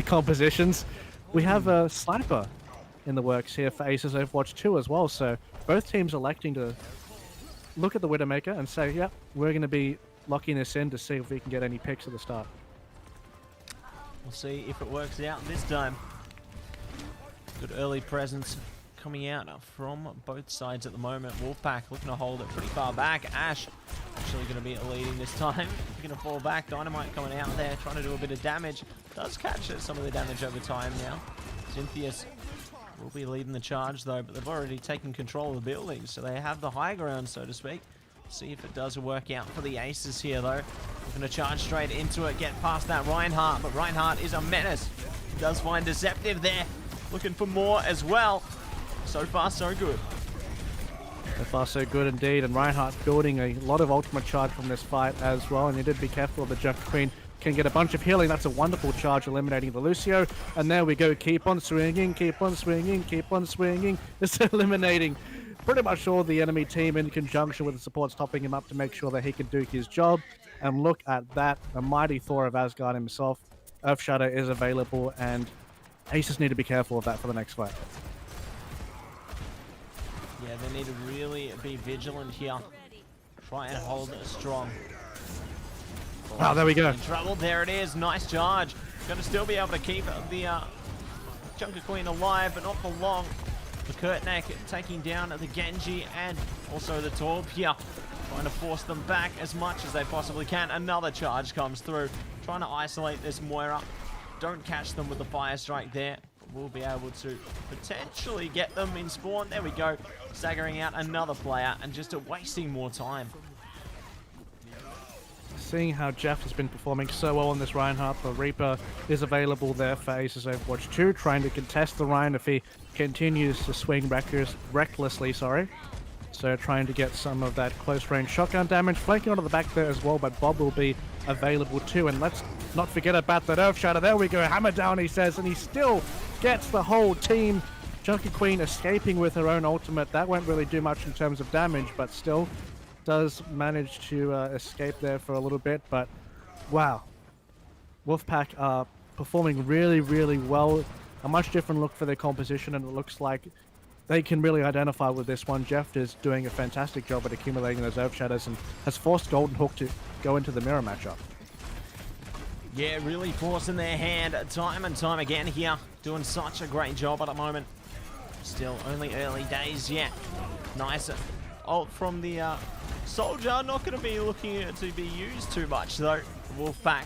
[SPEAKER 2] compositions, we have a sniper in the works here for Aces Overwatch 2 as well. So both teams electing to look at the Widowmaker and say, yep, we're going to be locking this in to see if we can get any picks at the start.
[SPEAKER 1] We'll see if it works out this time. Good early presence coming out from both sides at the moment. Wolfpack looking to hold it pretty far back. Ash actually going to be leading this time. Going to fall back. Dynamite coming out there, trying to do a bit of damage. Does catch some of the damage over time now. Cynthius will be leading the charge though, but they've already taken control of the building, so they have the high ground, so to speak. See if it does work out for the Aces here though. Looking to charge straight into it, get past that Reinhardt, but Reinhardt is a menace. He does find Deceptive there. Looking for more as well. So far, so good.
[SPEAKER 2] So far, so good indeed. And Reinhardt building a lot of ultimate charge from this fight as well. And you did be careful. The Junker Queen can get a bunch of healing. That's a wonderful charge, eliminating the Lucio. And there we go. Keep on swinging, keep on swinging, keep on swinging. Just eliminating pretty much all the enemy team in conjunction with the supports topping him up to make sure that he can do his job. And look at that. A mighty Thor of Asgard himself. Earthshatter is available, and Aces need to be careful of that for the next fight.
[SPEAKER 1] Yeah, they need to really be vigilant here. Try and hold it strong.
[SPEAKER 2] Wow, there we go.
[SPEAKER 1] In trouble. There it is. Nice charge. Going to still be able to keep the Junker Queen alive, but not for long. The Kurtnak taking down the Genji and also the Torb here. Trying to force them back as much as they possibly can. Another charge comes through. Trying to isolate this Moira. Don't catch them with the fire strike there. We'll be able to potentially get them in spawn. There we go. Staggering out another player and just wasting more time.
[SPEAKER 2] Seeing how Jeff has been performing so well on this Reinhardt, the Reaper is available there for Aces Overwatch 2, trying to contest the Ryan if he continues to swing recklessly, So trying to get some of that close range shotgun damage, flanking onto the back there as well, but Bob will be available too. And let's not forget about that Earthshatter. There we go, hammer down, he says, and he still gets the whole team. Junker Queen escaping with her own ultimate. That won't really do much in terms of damage, but still does manage to escape there for a little bit. But wow, Wolfpack are performing really, really well. A much different look for their composition, and it looks like they can really identify with this one. Jeff is doing a fantastic job at accumulating those Earthshatters and has forced Golden Hook to go into the mirror matchup.
[SPEAKER 1] Yeah, really forcing their hand time and time again here. Doing such a great job at the moment. Still only early days yet. Nice ult from the Soldier. Not going to be looking to be used too much though. Wolfpack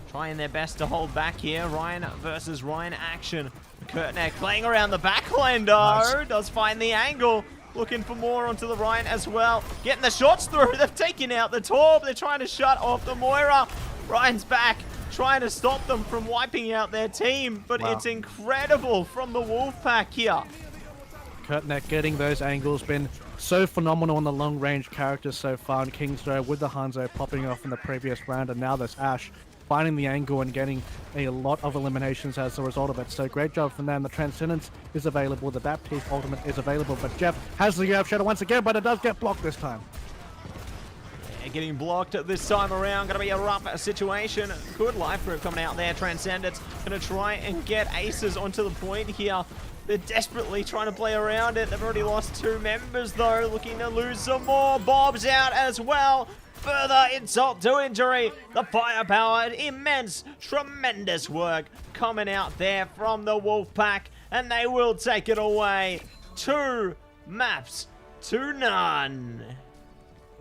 [SPEAKER 1] trying their best to hold back here. Ryan versus Ryan action. Kurtnak playing around the back lane though. Nice. Does find the angle. Looking for more onto the Ryan as well. Getting the shots through. They've taken out the Torb. They're trying to shut off the Moira. Ryan's back, trying to stop them from wiping out their team. But wow, it's incredible from the Wolfpack here.
[SPEAKER 2] Kurtnak getting those angles, been so phenomenal on the long range characters so far in King's Row, with the Hanzo popping off in the previous round, and now this Ash finding the angle and getting a lot of eliminations as a result of it. So great job from them. The Transcendence is available, the Baptiste ultimate is available, but Jeff has the Earthshatter once again, but it does get blocked this time.
[SPEAKER 1] Yeah, getting blocked this time around. Gonna be a rough situation. Good life group coming out there. Transcendence gonna try and get Aces onto the point here. They're desperately trying to play around it. They've already lost 2 members though, looking to lose some more. Bob's out as well. Further insult to injury. The firepower, immense, tremendous work coming out there from the Wolfpack, and they will take it away. 2 maps 2-0.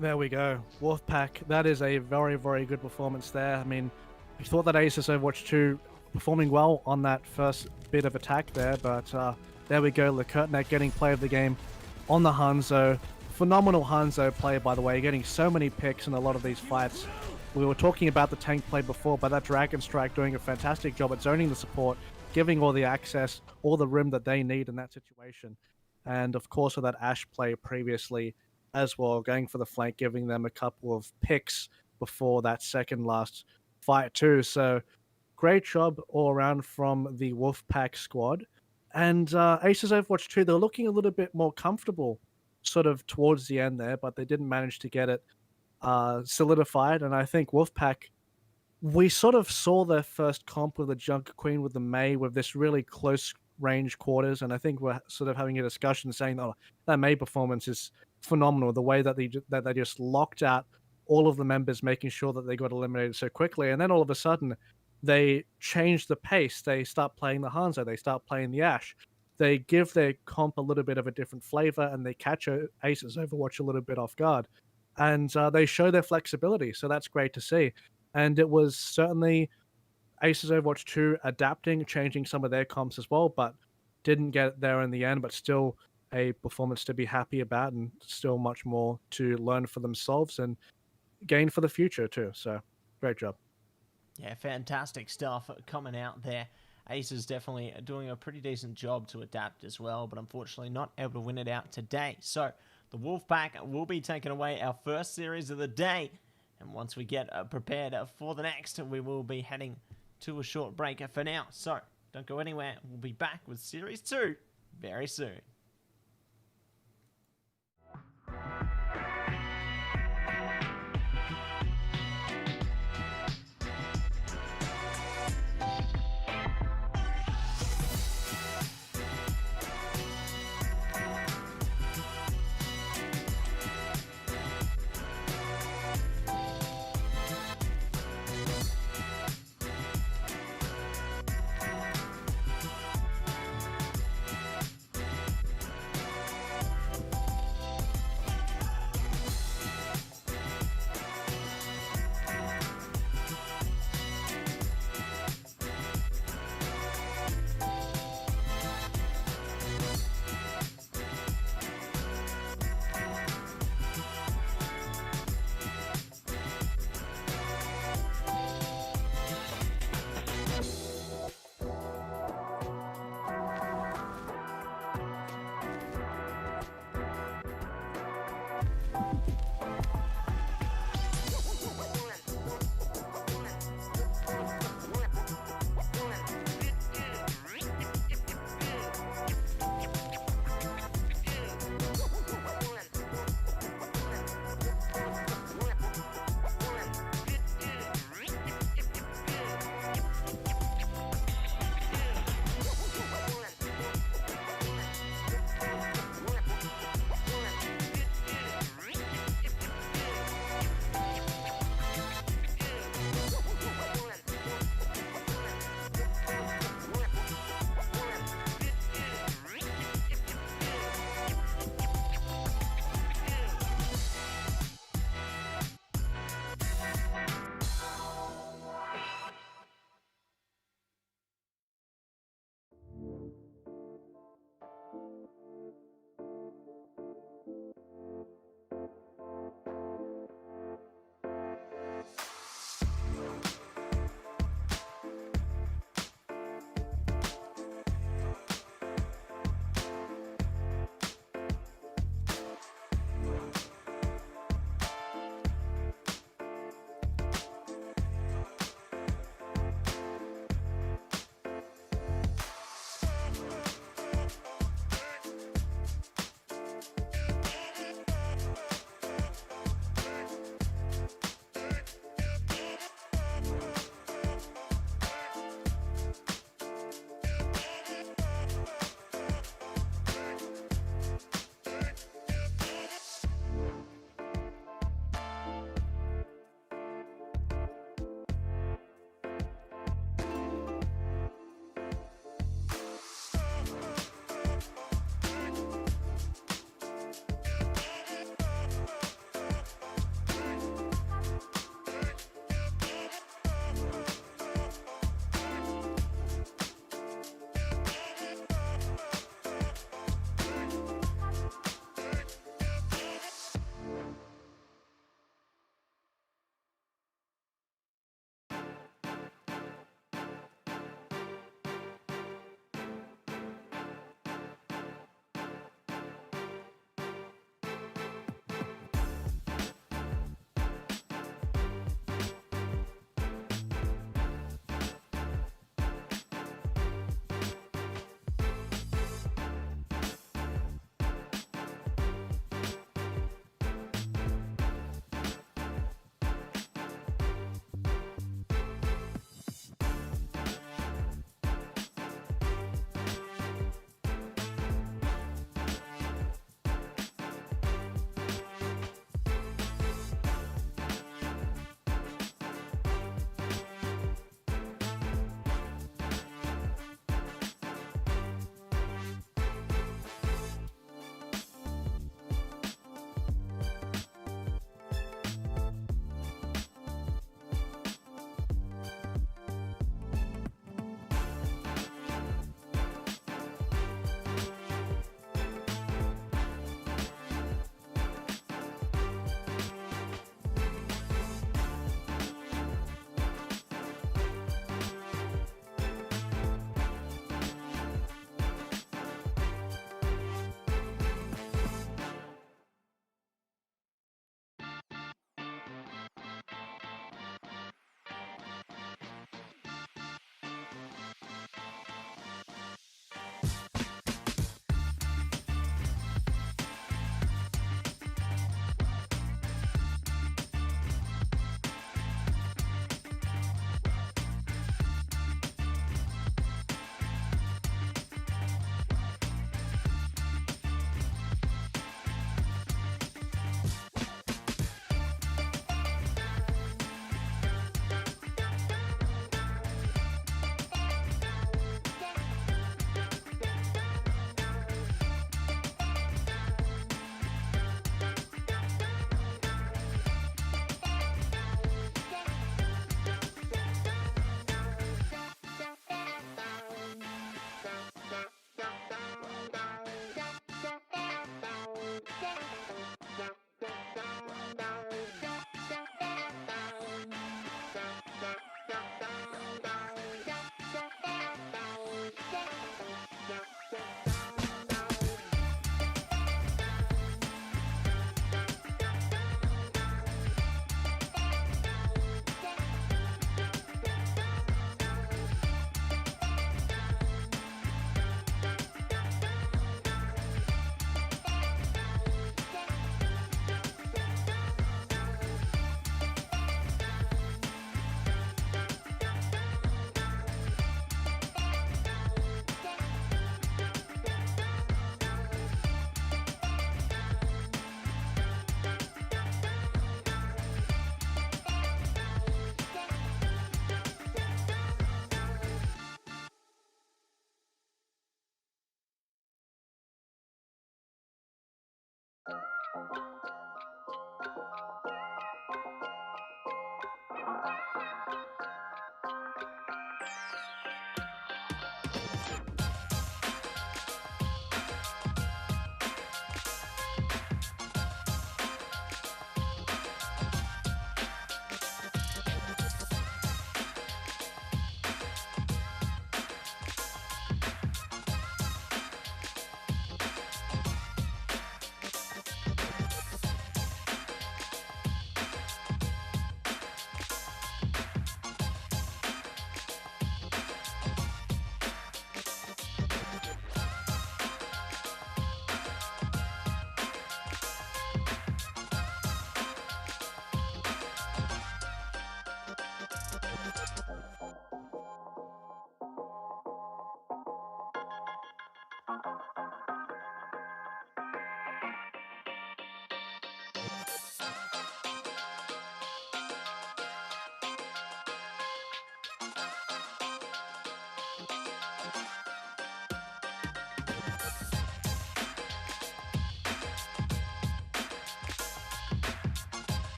[SPEAKER 2] There we go. Wolfpack, that is a very, very good performance there. I mean, we thought that Aces Overwatch 2 performing well on that first bit of attack there, but there we go. Lekurtnek getting play of the game on the Hanzo. Phenomenal Hanzo play, by the way, getting so many picks in a lot of these fights. We were talking about the tank play before, but that Dragon Strike doing a fantastic job at zoning the support, giving all the access, all the room that they need in that situation. And of course, with that Ashe play previously as well, going for the flank, giving them a couple of picks before that second last fight too. So great job all around from the Wolfpack squad. And Aces Overwatch 2, they're looking a little bit more comfortable sort of towards the end there, but they didn't manage to get it solidified. And I think Wolfpack, we sort of saw their first comp with the Junker Queen with the Mei with this really close range quarters, and I think we're sort of having a discussion saying, oh, that Mei performance is phenomenal. The way that they just locked out all of the members, making sure that they got eliminated so quickly, and then all of a sudden they change the pace. They start playing the Hanzo, they start playing the Ashe. They give their comp a little bit of a different flavor, and they catch Aces Overwatch a little bit off guard. And they show their flexibility, so that's great to see. And it was certainly Aces Overwatch 2 adapting, changing some of their comps as well, but didn't get there in the end, but still a performance to be happy about, and still much more to learn for themselves and gain for the future too. So great job.
[SPEAKER 1] Yeah, fantastic stuff coming out there. Ace is definitely doing a pretty decent job to adapt as well, but unfortunately not able to win it out today. So the Wolfpack will be taking away our first series of the day, and once we get prepared for the next, we will be heading to a short break for now. So don't go anywhere. We'll be back with Series 2 very soon.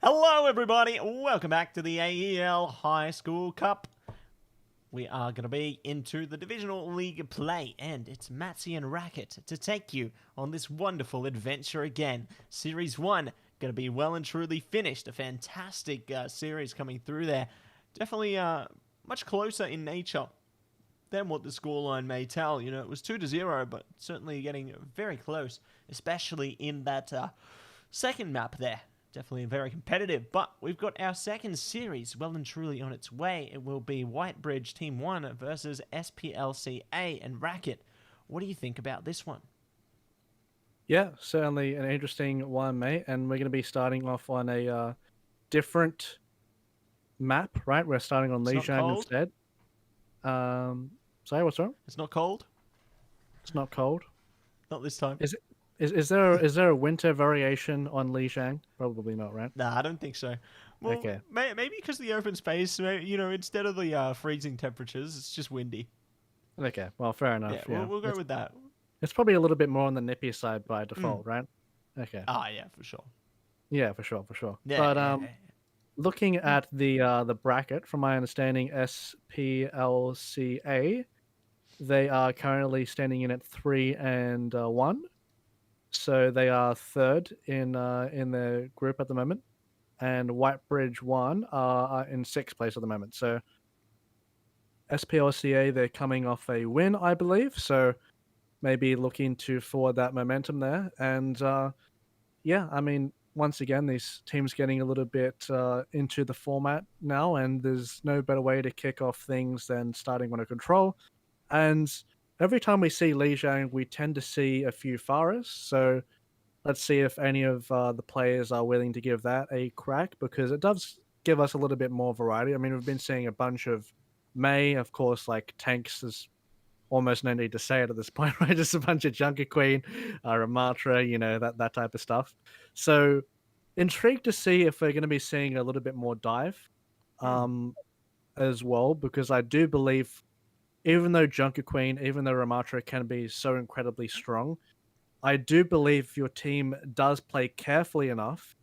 [SPEAKER 1] Hello, everybody. Welcome back to the AEL High School Cup. We are going to be into the Divisional League play, and it's Mattse and Racquetz to take you on this wonderful adventure again. Series 1 going to be well and truly finished. A fantastic series coming through there. Definitely much closer in nature than what the scoreline may tell. You know, it was 2-0, but certainly getting very close, especially in that second map there. Definitely very competitive, but we've got our second series well and truly on its way. It will be Whitebridge Team 1 versus SPLCA and Racquetz. What do you think about this one?
[SPEAKER 2] Yeah, certainly an interesting one, mate. And we're going to be starting off on a different map, right? We're starting on Lijiang instead. Sorry, what's wrong?
[SPEAKER 1] It's not cold?
[SPEAKER 2] It's not cold.
[SPEAKER 1] Not this time.
[SPEAKER 2] Is there a winter variation on Lijiang? Probably not, right?
[SPEAKER 1] Nah, I don't think so. Well,
[SPEAKER 2] okay.
[SPEAKER 1] Maybe because the open space, you know, instead of the freezing temperatures, it's just windy.
[SPEAKER 2] Okay, well, fair enough.
[SPEAKER 1] Yeah, we'll go with that.
[SPEAKER 2] It's probably a little bit more on the nippy side by default, right? Okay.
[SPEAKER 1] Ah, yeah, for sure.
[SPEAKER 2] Yeah, for sure, for sure.
[SPEAKER 1] Yeah,
[SPEAKER 2] but looking at the bracket, from my understanding, SPLCA, they are currently standing in at 3-1. So they are third in the group at the moment, and Whitebridge 1 are in 6th place at the moment. So SPLCA, they're coming off a win, I believe. So maybe looking to forward that momentum there. And yeah, I mean, once again, these teams getting a little bit into the format now, and there's no better way to kick off things than starting on a control. And every time we see Lijiang, we tend to see a few Faras. So let's see if any of the players are willing to give that a crack, because it does give us a little bit more variety. I mean, we've been seeing a bunch of Mei, of course, like tanks. There's almost no need to say it at this point, right? Just a bunch of Junker Queen, Ramatra, you know, that type of stuff. So intrigued to see if we're going to be seeing a little bit more dive as well, because I do believe, even though Junker Queen, even though Ramatra can be so incredibly strong, I do believe your team does play carefully enough,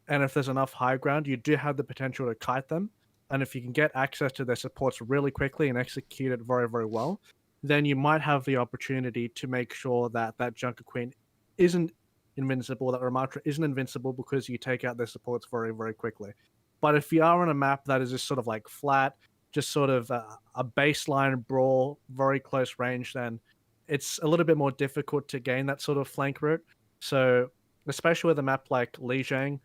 [SPEAKER 2] and if there's enough high ground, you do have the potential to kite them. And if you can get access to their supports really quickly and execute it very, very well, then you might have the opportunity to make sure that that Junker Queen isn't invincible, that Ramatra isn't invincible, because you take out their supports very, very quickly. But if you are on a map that is just sort of like flat, just sort of a baseline brawl, very close range, then it's a little bit more difficult to gain that sort of flank route. So especially with a map like Lijiang,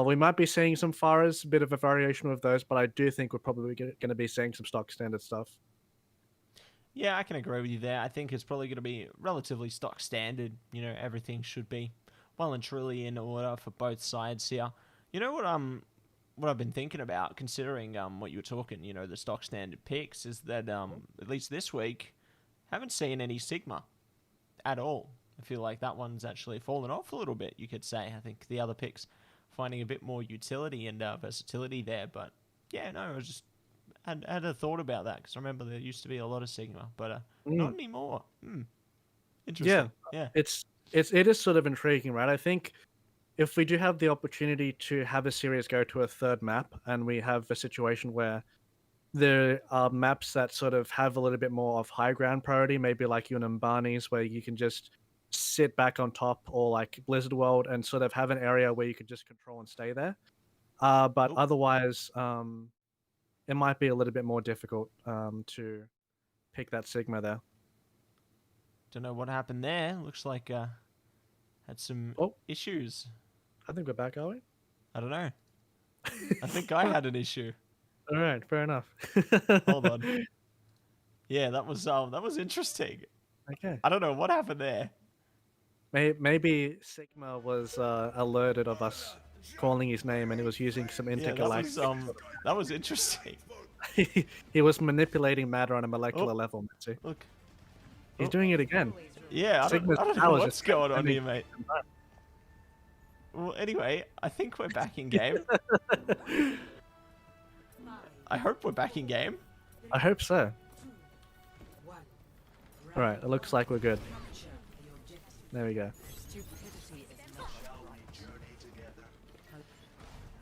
[SPEAKER 2] we might be seeing some Faras, a bit of a variation of those, but I do think we're probably going to be seeing some stock standard stuff.
[SPEAKER 1] Yeah, I can agree with you there. I think it's probably going to be relatively stock standard. You know, everything should be well and truly in order for both sides here. You know what I've been thinking about, considering what you were talking, you know, the stock standard picks, is that at least this week, haven't seen any Sigma at all. I feel like that one's actually fallen off a little bit, you could say. I think the other picks finding a bit more utility and versatility there. But yeah, no, I was just had a thought about that, because I remember there used to be a lot of Sigma, but not anymore. Interesting. Yeah.
[SPEAKER 2] It is sort of intriguing, right? I think if we do have the opportunity to have a series go to a third map, and we have a situation where there are maps that sort of have a little bit more of high ground priority, maybe like Unambani's, where you can just sit back on top, or like Blizzard World, and sort of have an area where you can just control and stay there. But otherwise, it might be a little bit more difficult to pick that Sigma there.
[SPEAKER 1] Don't know what happened there. Looks like had some issues.
[SPEAKER 2] I think we're back, are we?
[SPEAKER 1] I don't know. I think I had an issue.
[SPEAKER 2] All right, fair enough.
[SPEAKER 1] Hold on. Yeah, that was interesting.
[SPEAKER 2] Okay.
[SPEAKER 1] I don't know what happened there.
[SPEAKER 2] Maybe Sigma was alerted of us calling his name, and he was using some intergalactic.
[SPEAKER 1] Yeah, that was interesting.
[SPEAKER 2] He was manipulating matter on a molecular level, Mattse.
[SPEAKER 1] Look.
[SPEAKER 2] He's doing it again.
[SPEAKER 1] Yeah, I don't know what's going on here, mate. Well, anyway, I think we're back in game. I hope we're back in game.
[SPEAKER 2] I hope so. Alright, it looks like we're good. There we go.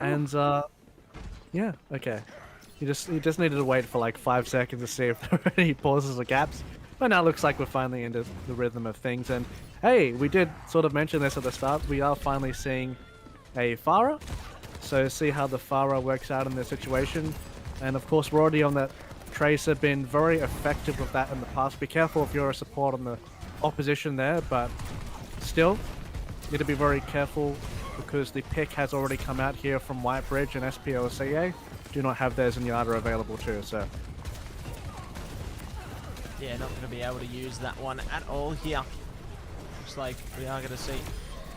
[SPEAKER 2] And yeah, okay. You just needed to wait for like 5 seconds to see if there were any pauses or gaps. But now it looks like we're finally into the rhythm of things. And hey, we did sort of mention this at the start. We are finally seeing a Pharah. So see how the Pharah works out in this situation. And of course, we're already on that Tracer, been very effective with that in the past. Be careful if you're a support on the opposition there, but still, need to be very careful because the pick has already come out here from Whitebridge, and SPLCA do not have theirs in Yada available too, so.
[SPEAKER 1] Yeah, not going to be able to use that one at all here. Looks like we are going to see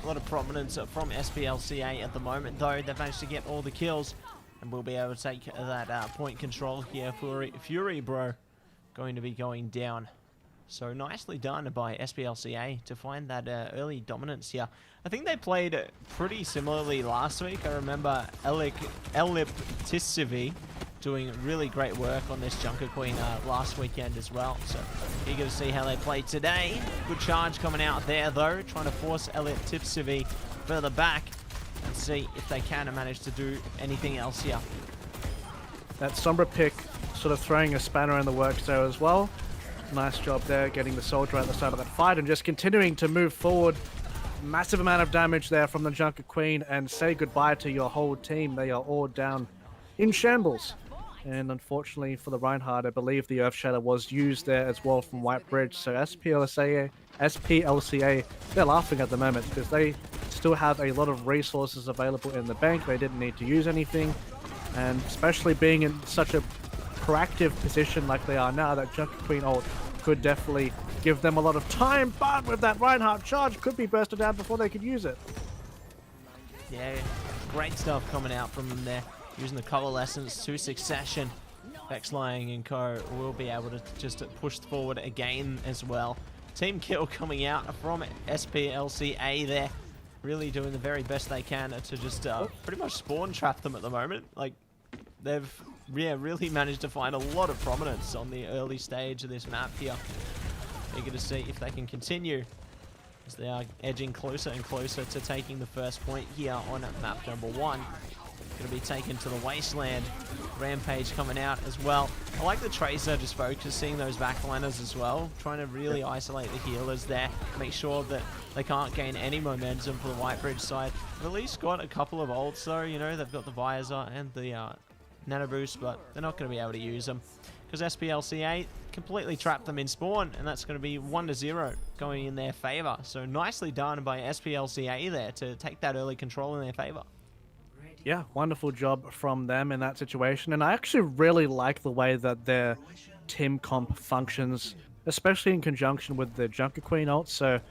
[SPEAKER 1] a lot of prominence from SPLCA at the moment, though. They've managed to get all the kills, and we'll be able to take that point control here. Fury Bro going to be going down. So nicely done by SPLCA to find that early dominance here. I think they played pretty similarly last week. I remember Eliptisivi doing really great work on this Junker Queen last weekend as well. So eager to see how they play today. Good charge coming out there though, trying to force Eliptisivi further back and see if they can manage to do anything else here.
[SPEAKER 2] That Sombra pick sort of throwing a spanner in the works there as well. Nice job there, getting the soldier at the start of that fight and just continuing to move forward. Massive amount of damage there from the Junker Queen, and say goodbye to your whole team. They are all down in shambles. And unfortunately for the Reinhardt, I believe the Earth Shatter was used there as well from Whitebridge. So SPLCA, they're laughing at the moment because they still have a lot of resources available in the bank. They didn't need to use anything. And especially being in such a proactive position like they are now, that Junker Queen ult could definitely give them a lot of time, but with that Reinhardt charge, could be bursted out before they could use it.
[SPEAKER 1] Yeah, great stuff coming out from them there, using the coalescence to succession. Vexlying and co will be able to just push forward again as well. Team kill coming out from SPLCA there, really doing the very best they can to just pretty much spawn trap them at the moment. Like, they've really managed to find a lot of prominence on the early stage of this map here. Eager to see if they can continue as they are edging closer and closer to taking the first point here on map number 1. Going to be taken to the wasteland. Rampage coming out as well. I like the Tracer just focusing those backliners as well, trying to really isolate the healers there, make sure that they can't gain any momentum for the Whitebridge side. They've at least got a couple of ults, so you know they've got the Visor and the Nano Boost, but they're not going to be able to use them because SPLCA completely trapped them in spawn, and that's going to be 1-0 going in their favor. So nicely done by SPLCA there to take that early control in their favor.
[SPEAKER 2] Yeah, wonderful job from them in that situation, and I actually really like the way that their team comp functions, especially in conjunction with the Junker Queen ult. So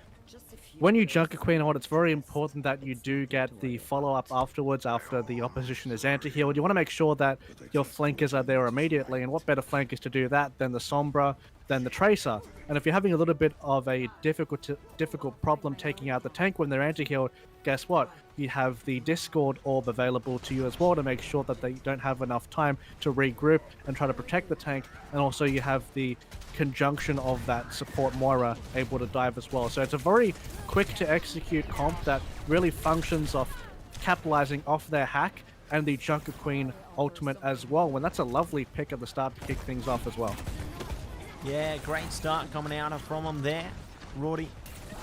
[SPEAKER 2] when you Junker Queen ult, it's very important that you do get the follow-up afterwards after the opposition is anti-healed. You want to make sure that your flankers are there immediately, and what better flankers to do that than the Sombra, than the Tracer. And if you're having a little bit of a difficult problem taking out the tank when they're anti-healed, guess what? You have the Discord orb available to you as well to make sure that they don't have enough time to regroup and try to protect the tank. And also you have the conjunction of that support Moira able to dive as well. So it's a very quick to execute comp that really functions off capitalizing off their hack and the Junker Queen ultimate as well. When that's a lovely pick at the start to kick things off as well.
[SPEAKER 1] Yeah, great start coming out from them there. Rorty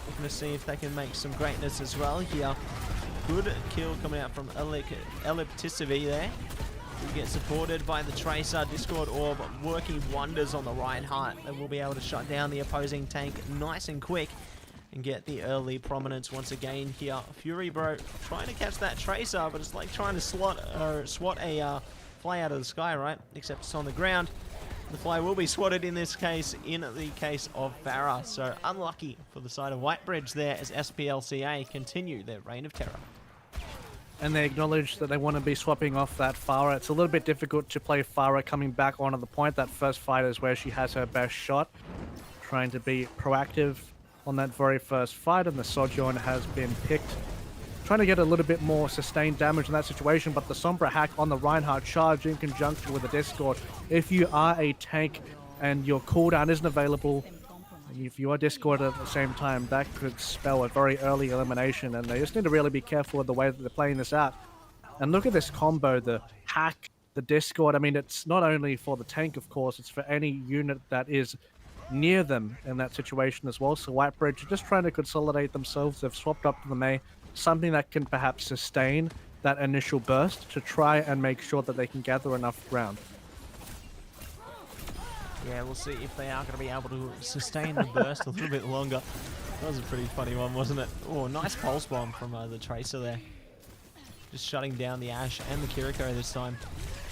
[SPEAKER 1] looking to see if they can make some greatness as well here. Good kill coming out from Eliptisivi there. We get supported by the Tracer. Discord Orb working wonders on the Reinhardt. They will be able to shut down the opposing tank nice and quick and get the early prominence once again here. Fury Bro trying to catch that Tracer, but it's like trying to swat a fly out of the sky, right? Except it's on the ground. The fly will be swatted in this case, in the case of Pharah. So unlucky for the side of Whitebridge there as SPLCA continue their reign of terror.
[SPEAKER 2] And they acknowledge that they want to be swapping off that Pharah. It's a little bit difficult to play Pharah coming back onto the point. That first fight is where she has her best shot. Trying to be proactive on that very first fight, and the Sojourn has been picked. Trying to get a little bit more sustained damage in that situation, but the Sombra hack on the Reinhardt charge in conjunction with the Discord. If you are a tank and your cooldown isn't available, if you are Discord at the same time, that could spell a very early elimination, and they just need to really be careful with the way that they're playing this out. And look at this combo, the hack, the Discord. I mean, it's not only for the tank, of course, it's for any unit that is near them in that situation as well. So Whitebridge are just trying to consolidate themselves. They've swapped up to the May, something that can perhaps sustain that initial burst to try and make sure that they can gather enough ground.
[SPEAKER 1] Yeah, we'll see if they are going to be able to sustain the burst a little bit longer. That was a pretty funny one, wasn't it? Oh, nice pulse bomb from the Tracer there. Just shutting down the Ashe and the Kiriko this time.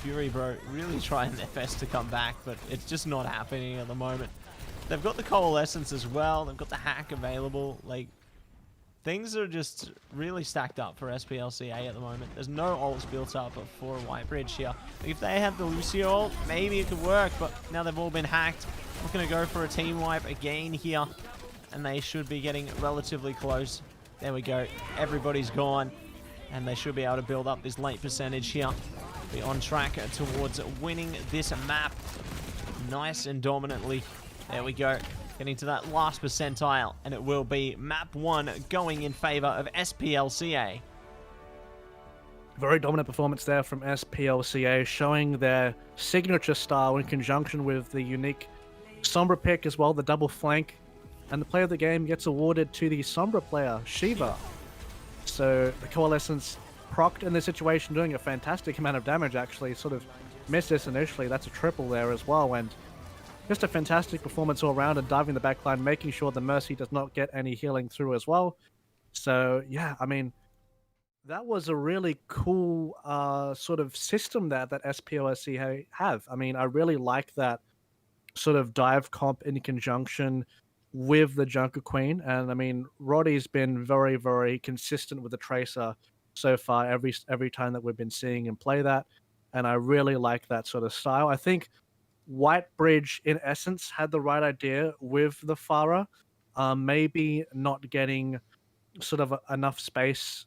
[SPEAKER 1] Fury, bro, really trying their best to come back, but it's just not happening at the moment. They've got the Coalescence as well. They've got the hack available. Like, things are just really stacked up for SPLCA at the moment. There's no ults built up for Whitebridge here. If they had the Lucio ult, maybe it could work, but now they've all been hacked. Not going to go for a team wipe again here, and they should be getting relatively close. There we go. Everybody's gone, and they should be able to build up this late percentage here. Be on track towards winning this map nice and dominantly. There we go. Getting to that last percentile, and it will be map 1 going in favor of SPLCA.
[SPEAKER 2] Very dominant performance there from SPLCA, showing their signature style in conjunction with the unique Sombra pick as well, the double flank. And the player of the game gets awarded to the Sombra player, Shiva. So the Coalescence procced in this situation, doing a fantastic amount of damage actually. Sort of missed this initially. That's a triple there as well. And just a fantastic performance all around, and diving the backline, making sure the Mercy does not get any healing through as well. So yeah, I mean, that was a really cool sort of system that SPLC have. I mean, I really like that sort of dive comp in conjunction with the Junker Queen. And I mean, Roddy's been very, very consistent with the Tracer so far every time that we've been seeing him play that. And I really like that sort of style. I think Whitebridge, in essence, had the right idea with the Pharah. Maybe not getting sort of enough space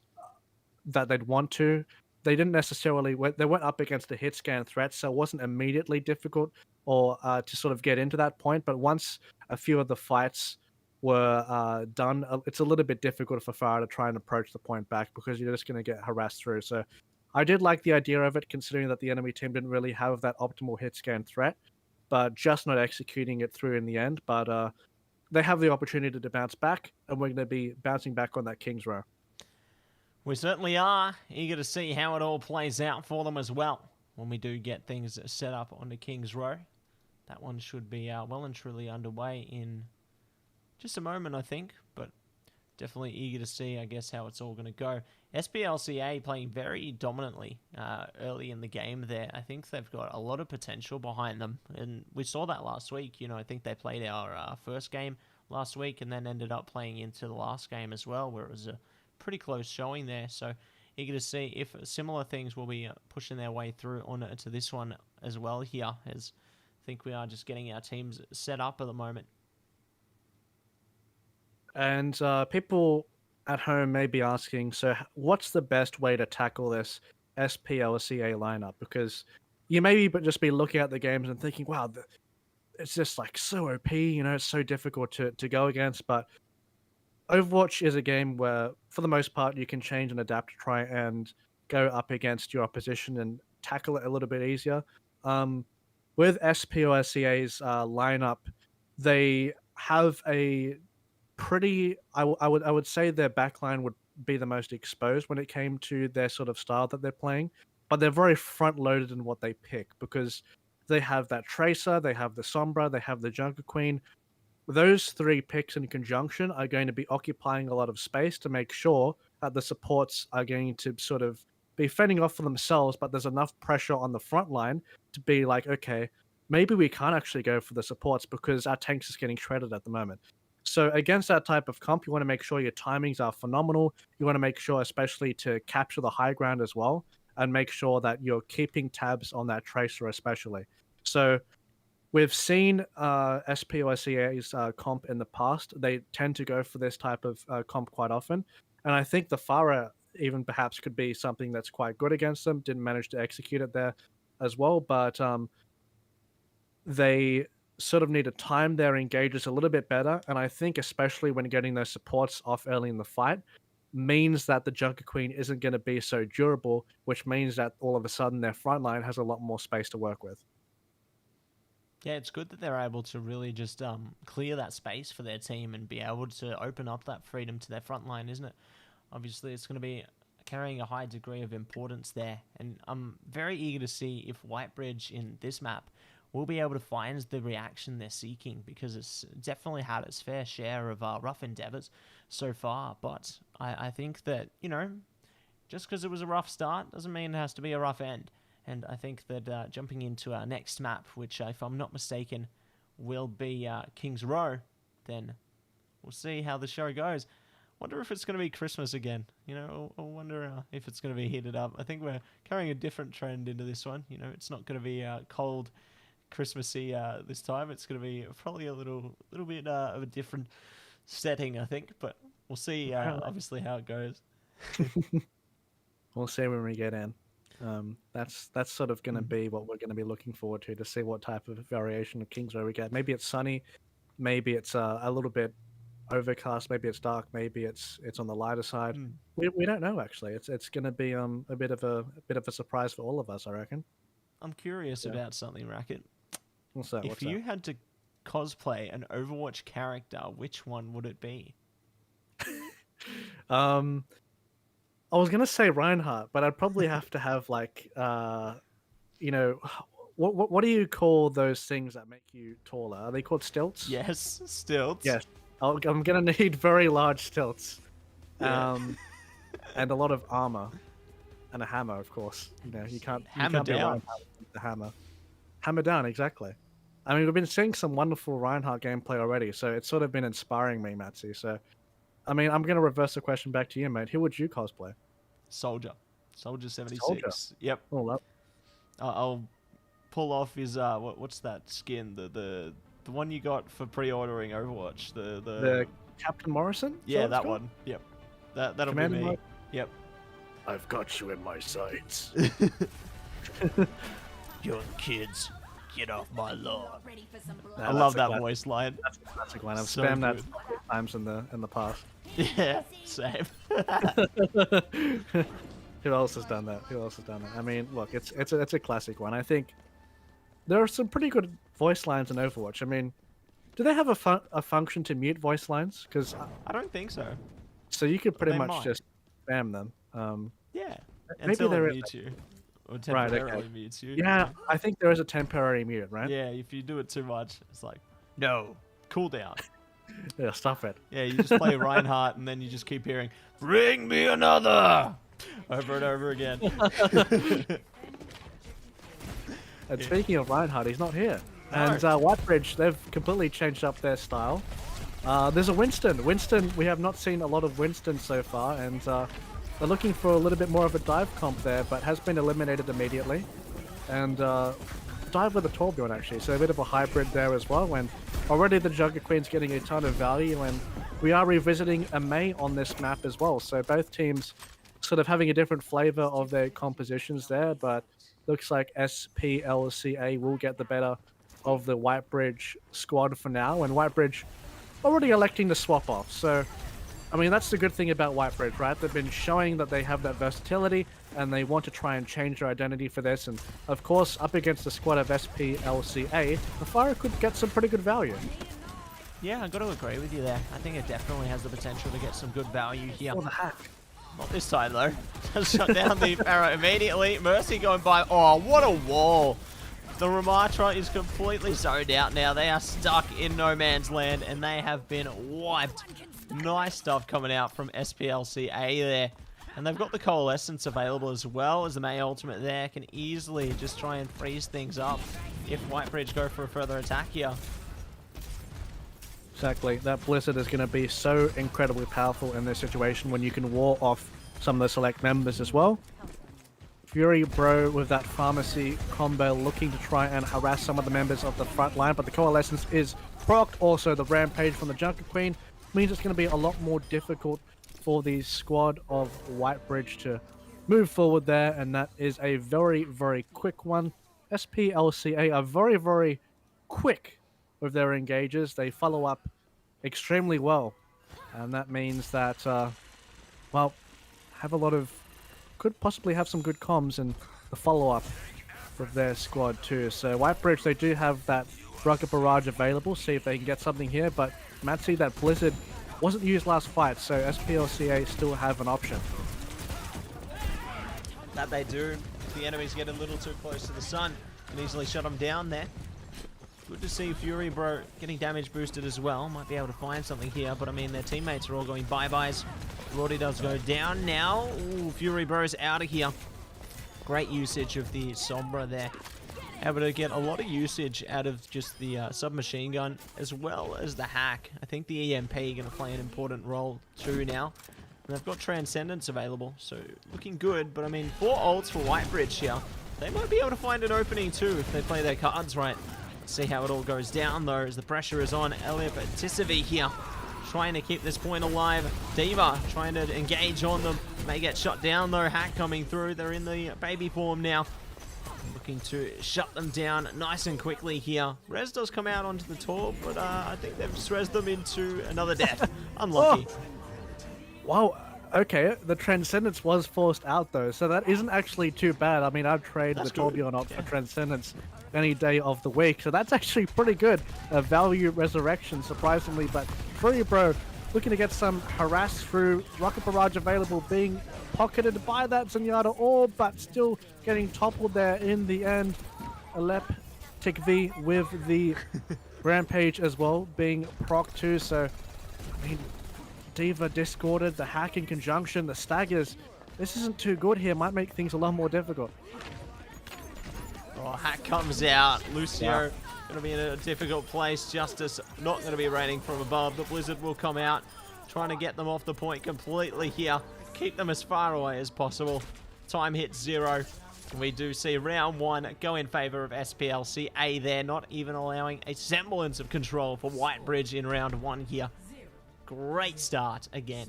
[SPEAKER 2] that they'd want to. They didn't necessarily... They went up against a hit scan threat, so it wasn't immediately difficult or to sort of get into that point. But once a few of the fights were done, it's a little bit difficult for Pharah to try and approach the point back, because you're just going to get harassed through. So I did like the idea of it, considering that the enemy team didn't really have that optimal hit scan threat, but just not executing it through in the end. But they have the opportunity to bounce back, and we're going to be bouncing back on that King's Row.
[SPEAKER 1] We certainly are eager to see how it all plays out for them as well when we do get things set up on the King's Row. That one should be well and truly underway in just a moment, I think, but definitely eager to see, I guess, how it's all going to go. SPLCA playing very dominantly early in the game there. I think they've got a lot of potential behind them, and we saw that last week. You know, I think they played our first game last week and then ended up playing into the last game as well, where it was a pretty close showing there. So eager to see if similar things will be pushing their way through on to this one as well here, as I think we are just getting our teams set up at the moment.
[SPEAKER 2] And people at home may be asking, so what's the best way to tackle this SPLCA lineup? Because you may just be looking at the games and thinking, wow, it's just like so OP, you know, it's so difficult to go against. But Overwatch is a game where, for the most part, you can change and adapt to try and go up against your opposition and tackle it a little bit easier. With SPLCA's lineup, they have a pretty... I would say their backline would be the most exposed when it came to their sort of style that they're playing, but they're very front-loaded in what they pick, because they have that Tracer, they have the Sombra, they have the Junker Queen. Those three picks in conjunction are going to be occupying a lot of space to make sure that the supports are going to sort of be fending off for themselves, but there's enough pressure on the front line to be like, okay, maybe we can't actually go for the supports because our tanks is getting shredded at the moment. So against that type of comp, you want to make sure your timings are phenomenal. You want to make sure, especially to capture the high ground as well, and make sure that you're keeping tabs on that Tracer especially. So we've seen SPLCA's comp in the past. They tend to go for this type of comp quite often. And I think the Pharah even perhaps could be something that's quite good against them. Didn't manage to execute it there as well. But they sort of need to time their engages a little bit better. And I think especially when getting those supports off early in the fight, means that the Junker Queen isn't going to be so durable, which means that all of a sudden their front line has a lot more space to work with.
[SPEAKER 1] Yeah, it's good that they're able to really just clear that space for their team and be able to open up that freedom to their front line, isn't it? Obviously, it's going to be carrying a high degree of importance there, and I'm very eager to see if Whitebridge in this map will be able to find the reaction they're seeking, because it's definitely had its fair share of rough endeavors so far. But I think that, just because it was a rough start doesn't mean it has to be a rough end. And I think that jumping into our next map, which, if I'm not mistaken, will be King's Row, then we'll see how the show goes. Wonder if it's going to be Christmas again. I wonder if it's going to be heated up. I think we're carrying a different trend into this one. It's not going to be cold, Christmassy this time. It's going to be probably a little bit of a different setting, I think. But we'll see, obviously, how it goes.
[SPEAKER 2] We'll see when we get in. That's sort of going to be what we're going to be looking forward to see what type of variation of Kings Row we get. Maybe it's sunny, maybe it's a little bit overcast, maybe it's dark, maybe it's on the lighter side. We don't know actually. It's going to be a bit of a surprise for all of us, I reckon.
[SPEAKER 1] I'm curious about something, Racquet.
[SPEAKER 2] What's that?
[SPEAKER 1] If you had to cosplay an Overwatch character, which one would it be?
[SPEAKER 2] I was gonna say Reinhardt, but I'd probably have to have like what do you call those things that make you taller? Are they called stilts?
[SPEAKER 1] Yes, stilts.
[SPEAKER 2] Yes. I'm gonna need very large stilts, and a lot of armor, and a hammer, of course. You can't
[SPEAKER 1] hammer down.
[SPEAKER 2] The hammer. Hammer down, exactly. I mean, we've been seeing some wonderful Reinhardt gameplay already, so it's sort of been inspiring me, Mattse. So, I mean, I'm gonna reverse the question back to you, mate. Who would you cosplay?
[SPEAKER 1] Soldier 76.
[SPEAKER 2] Soldier.
[SPEAKER 1] Yep.
[SPEAKER 2] All up.
[SPEAKER 1] I'll pull off his what's that skin? The one you got for pre-ordering Overwatch. The
[SPEAKER 2] Captain Morrison?
[SPEAKER 1] Yeah, that one. Yep. That'll
[SPEAKER 2] Commander
[SPEAKER 1] be me. Yep.
[SPEAKER 2] I've got you in my sights.
[SPEAKER 1] Young kids, get off my lawn.
[SPEAKER 2] No,
[SPEAKER 1] I love that voice line.
[SPEAKER 2] That's a classic one. I've
[SPEAKER 1] So
[SPEAKER 2] spammed that
[SPEAKER 1] good.
[SPEAKER 2] times in the past.
[SPEAKER 1] Yeah, same.
[SPEAKER 2] Who else has done that? I mean, look, it's a classic one. I think there are some pretty good voice lines in Overwatch. I mean, do they have a function to mute voice lines? Because
[SPEAKER 1] I don't think so.
[SPEAKER 2] So you could pretty
[SPEAKER 1] They
[SPEAKER 2] much
[SPEAKER 1] might.
[SPEAKER 2] just spam them.
[SPEAKER 1] Yeah.
[SPEAKER 2] Maybe
[SPEAKER 1] Until
[SPEAKER 2] there
[SPEAKER 1] it
[SPEAKER 2] is.
[SPEAKER 1] mutes you. Or
[SPEAKER 2] Right,
[SPEAKER 1] temporarily
[SPEAKER 2] okay.
[SPEAKER 1] mutes you.
[SPEAKER 2] Yeah, I think there is a temporary mute, right?
[SPEAKER 1] Yeah, if you do it too much, it's like, no, cool down.
[SPEAKER 2] Yeah, stop it.
[SPEAKER 1] Yeah, you just play Reinhardt and then you just keep hearing, bring me another! Over and over again.
[SPEAKER 2] And speaking of Reinhardt, he's not here.
[SPEAKER 1] No.
[SPEAKER 2] And Whitebridge, they've completely changed up their style. There's a Winston. Winston, we have not seen a lot of Winston so far, and they're looking for a little bit more of a dive comp there, but has been eliminated immediately. And dive with a Torbjorn, actually, so a bit of a hybrid there as well, when already the Junker Queen's getting a ton of value, and we are revisiting a Mei on this map as well, so both teams sort of having a different flavor of their compositions there, but looks like SPLCA will get the better of the Whitebridge squad for now, and Whitebridge already electing to swap off. So, I mean, that's the good thing about Whitebridge, right? They've been showing that they have that versatility, and they want to try and change their identity for this. And of course, up against the squad of SPLCA, the Fire could get some pretty good value.
[SPEAKER 1] Yeah, I've got to agree with you there. I think it definitely has the potential to get some good value here.
[SPEAKER 2] Oh, the hack.
[SPEAKER 1] Not this time, though. Just shut down the Pharaoh immediately. Mercy going by. Oh, what a wall. The Ramatra is completely zoned out now. They are stuck in no man's land, and they have been wiped. Nice stuff coming out from SPLCA there. And they've got the Coalescence available as well as the Mei ultimate there. Can easily just try and freeze things up if Whitebridge go for a further attack here.
[SPEAKER 2] Exactly. That Blizzard is going to be so incredibly powerful in this situation when you can wall off some of the select members as well. Fury Bro with that Pharmacy combo looking to try and harass some of the members of the front line, but the Coalescence is procced. Also, the Rampage from the Junker Queen means it's going to be a lot more difficult for the squad of Whitebridge to move forward there, and that is a very, very quick one. SPLCA are very, very quick with their engages. They follow up extremely well, and that means that well, have a lot of, could possibly have some good comms and the follow-up with their squad too. So Whitebridge, they do have that Rocket Barrage available, see if they can get something here, but Mattse, that Blizzard wasn't used last fight, so SPLCA still have an option.
[SPEAKER 1] That they do. If the enemies get a little too close to the sun, can easily shut them down there. Good to see Fury Bro getting damage boosted as well. Might be able to find something here, but I mean, their teammates are all going bye-byes. Roddy does go down now. Ooh, Fury Bro's out of here. Great usage of the Sombra there. Able to get a lot of usage out of just the submachine gun, as well as the hack. I think the EMP going to play an important role too now. And they've got Transcendence available, so looking good. But I mean, 4 ults for Whitebridge here. They might be able to find an opening too if they play their cards right. See how it all goes down though, as the pressure is on AOC here, trying to keep this point alive. D.Va trying to engage on them, may get shut down though. Hack coming through, they're in the baby form now, looking to shut them down nice and quickly here. Rez does come out onto the tour, but I think they've just rezzed them into another death. Unlucky.
[SPEAKER 2] Oh. Wow, okay, the Transcendence was forced out though, so that isn't actually too bad. I mean, I'd trade the Torbjorn out for Transcendence any day of the week, so that's actually pretty good. A value resurrection, surprisingly, but Fury Bro looking to get some harass through. Rocket Barrage available, being pocketed by that Zenyatta orb, but still getting toppled there in the end. Epic V with the Rampage as well, being proc too, so I mean, D.Va discorded, the hack in conjunction, the staggers. This isn't too good here, might make things a lot more difficult.
[SPEAKER 1] Oh, hack comes out. Lucio going to be in a difficult place. Justice not going to be raining from above. The Blizzard will come out, trying to get them off the point completely here. Keep them as far away as possible. Time hits 0. And we do see round 1 go in favor of SPLCA there, not even allowing a semblance of control for Whitebridge in round 1 here. Great start again.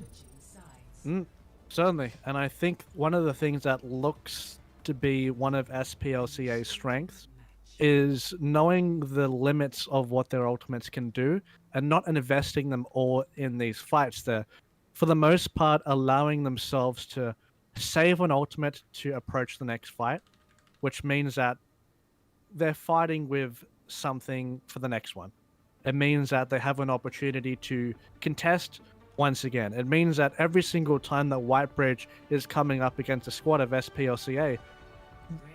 [SPEAKER 2] Certainly, and I think one of the things that looks to be one of SPLCA's strengths is knowing the limits of what their ultimates can do and not investing them all in these fights. They're, for the most part, allowing themselves to save an ultimate to approach the next fight, which means that they're fighting with something for the next one. It means that they have an opportunity to contest once again. It means that every single time that Whitebridge is coming up against a squad of SPLCA,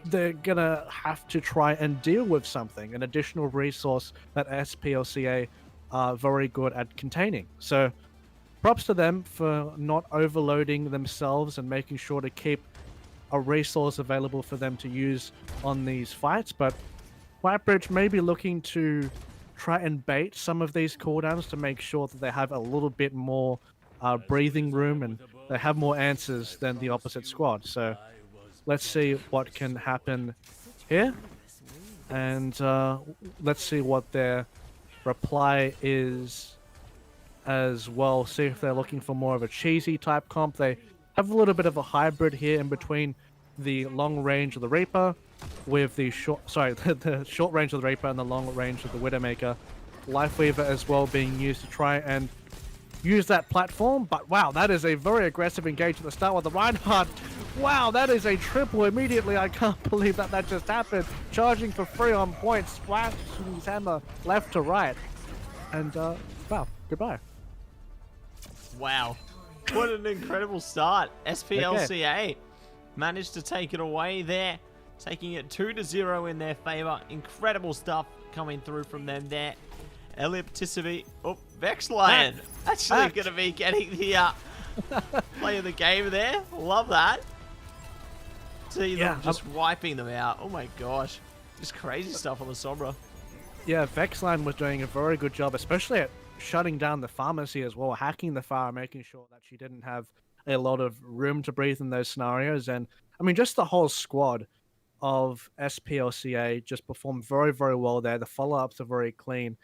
[SPEAKER 2] they're gonna have to try and deal with something, an additional resource that SPLCA are very good at containing. So props to them for not overloading themselves and making sure to keep a resource available for them to use on these fights. But Whitebridge may be looking to try and bait some of these cooldowns to make sure that they have a little bit more breathing room and they have more answers than the opposite squad. So let's see what can happen here, and let's see what their reply is as well. See if they're looking for more of a cheesy type comp. They have a little bit of a hybrid here in between the long range of the Reaper with the the short range of the Reaper and the long range of the Widowmaker. Lifeweaver as well being used to try and use that platform. But wow, that is a very aggressive engage at the start with the Reinhardt. Wow, that is a triple immediately. I can't believe that that just happened. Charging for free on point, splashing his hammer left to right. And wow, goodbye.
[SPEAKER 1] Wow, what an incredible start. SPLCA managed to take it away there, taking it 2-0 in their favor. Incredible stuff coming through from them there. Ellipticity. Oh, Vexlion actually going to be getting the play of the game there. Love that. See them just wiping them out. Oh my gosh. Just crazy stuff on the Sombra.
[SPEAKER 2] Yeah, Vexline was doing a very good job, especially at shutting down the pharmacy as well, hacking the farm, making sure that she didn't have a lot of room to breathe in those scenarios. And I mean, just the whole squad of SPLCA just performed very, very well there. The follow-ups are very clean.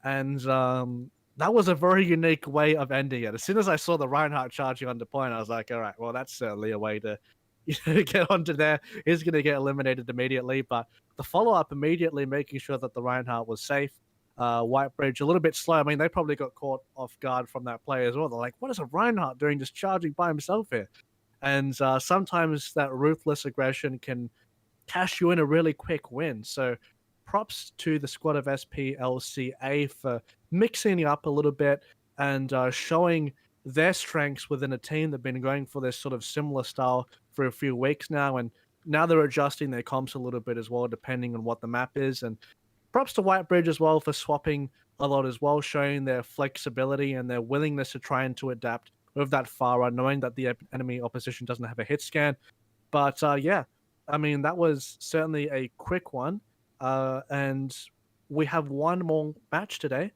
[SPEAKER 2] And that was a very unique way of ending it. As soon as I saw the Reinhardt charging on the point, I was like, all right, well, that's certainly a way to get onto there. He's going to get eliminated immediately. But the follow-up immediately making sure that the Reinhardt was safe Whitebridge a little bit slow. I mean, they probably got caught off guard from that play as well. They're like, what is a Reinhardt doing just charging by himself here? And sometimes that ruthless aggression can cash you in a really quick win. So props to the squad of SPLCA for mixing it up a little bit and showing their strengths within a team that have been going for this sort of similar style for a few weeks now. And now they're adjusting their comps a little bit as well, depending on what the map is. And props to Whitebridge as well for swapping a lot as well, showing their flexibility and their willingness to try and to adapt with that Pharah, knowing that the enemy opposition doesn't have a hit scan. But yeah, I mean, that was certainly a quick one. And we have one more match today.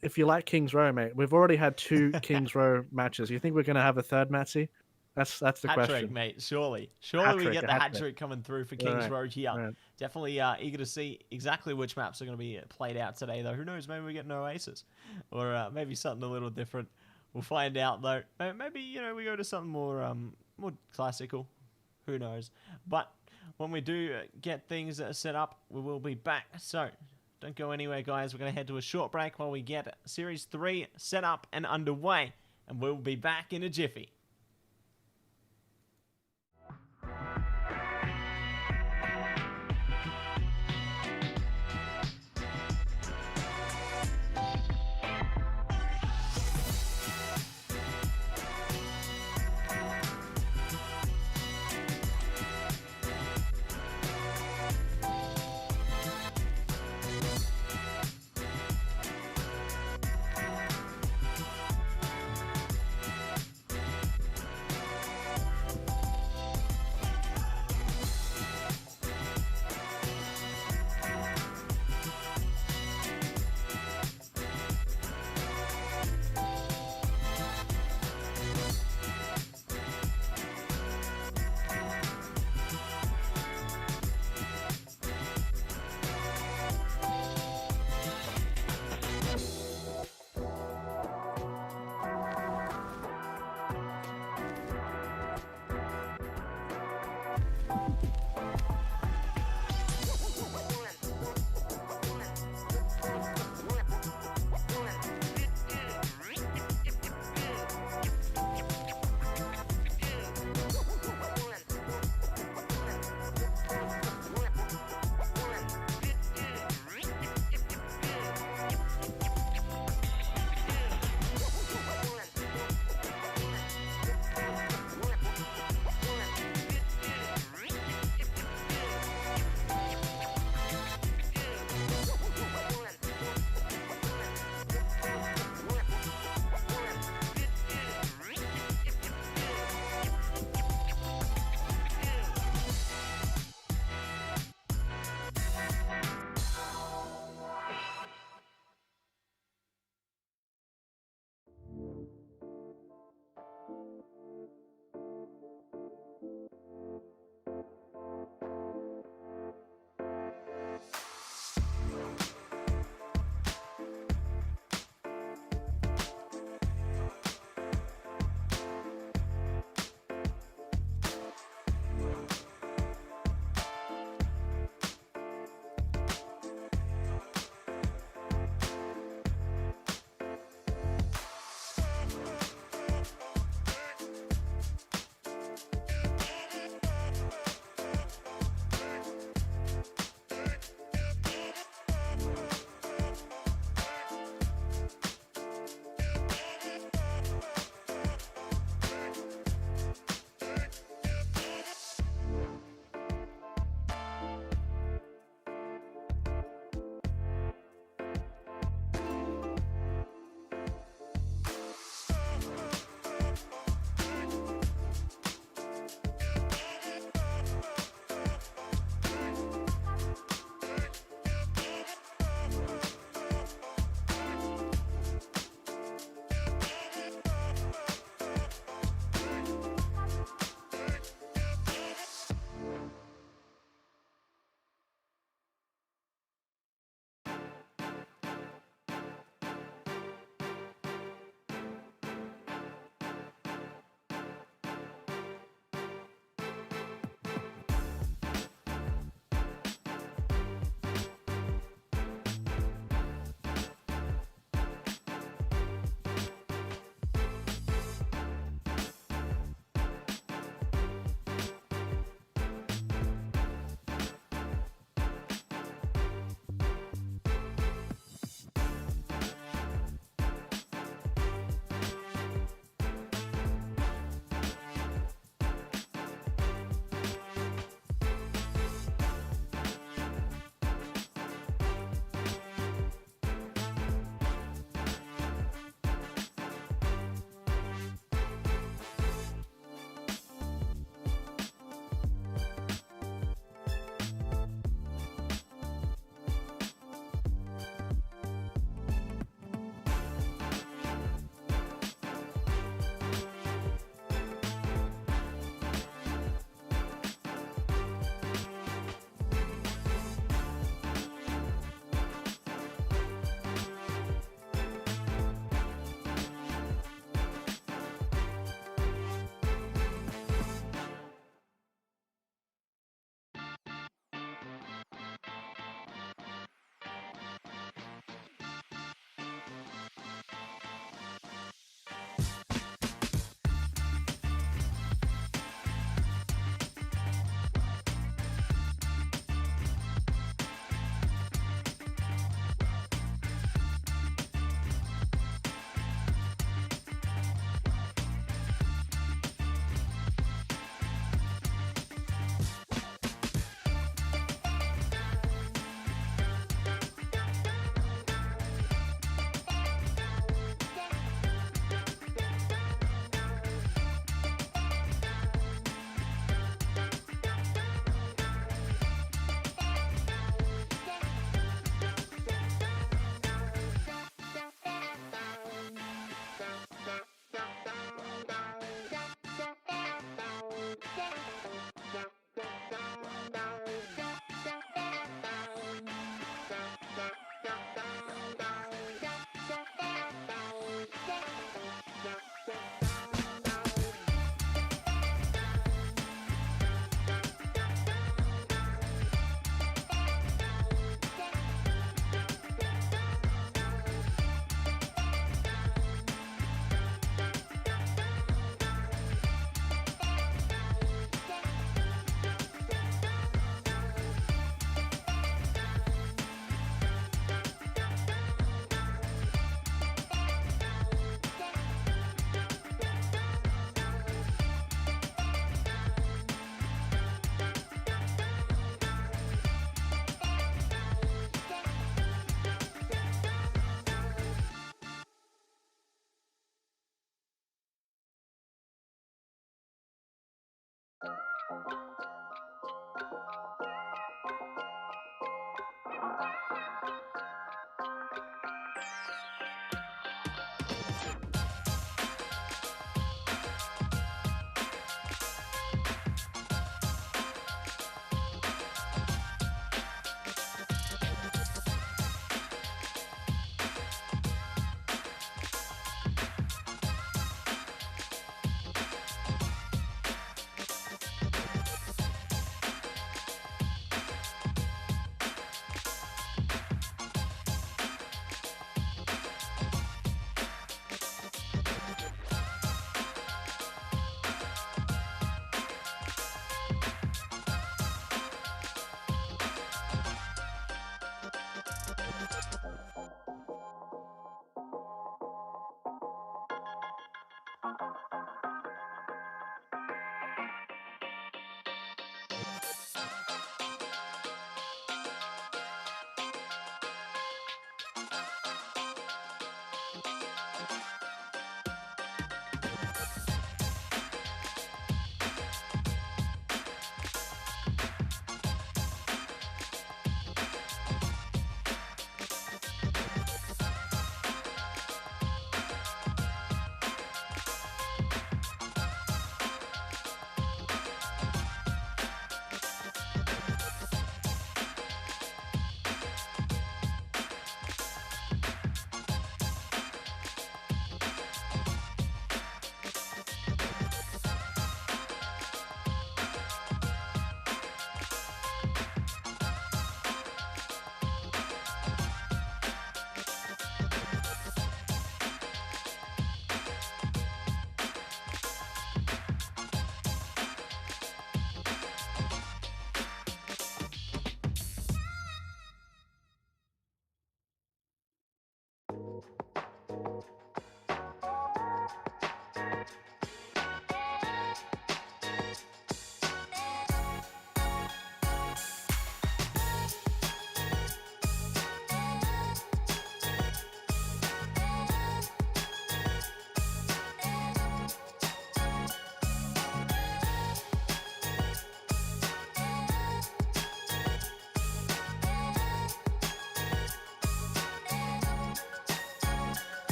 [SPEAKER 2] If you like Kings Row, mate, we've already had 2 Kings Row matches. You think we're going to have a third, Mattse? That's the question.
[SPEAKER 1] Hat-trick, mate. Surely we get the hat-trick coming through for Kings Row here. Right. Definitely eager to see exactly which maps are going to be played out today, though. Who knows? Maybe we get no Aces, or maybe something a little different. We'll find out, though. Maybe we go to something more more classical. Who knows? But when we do get things set up, we will be back. So don't go anywhere, guys. We're going to head to a short break while we get Series 3 set up and underway, and we'll be back in a jiffy.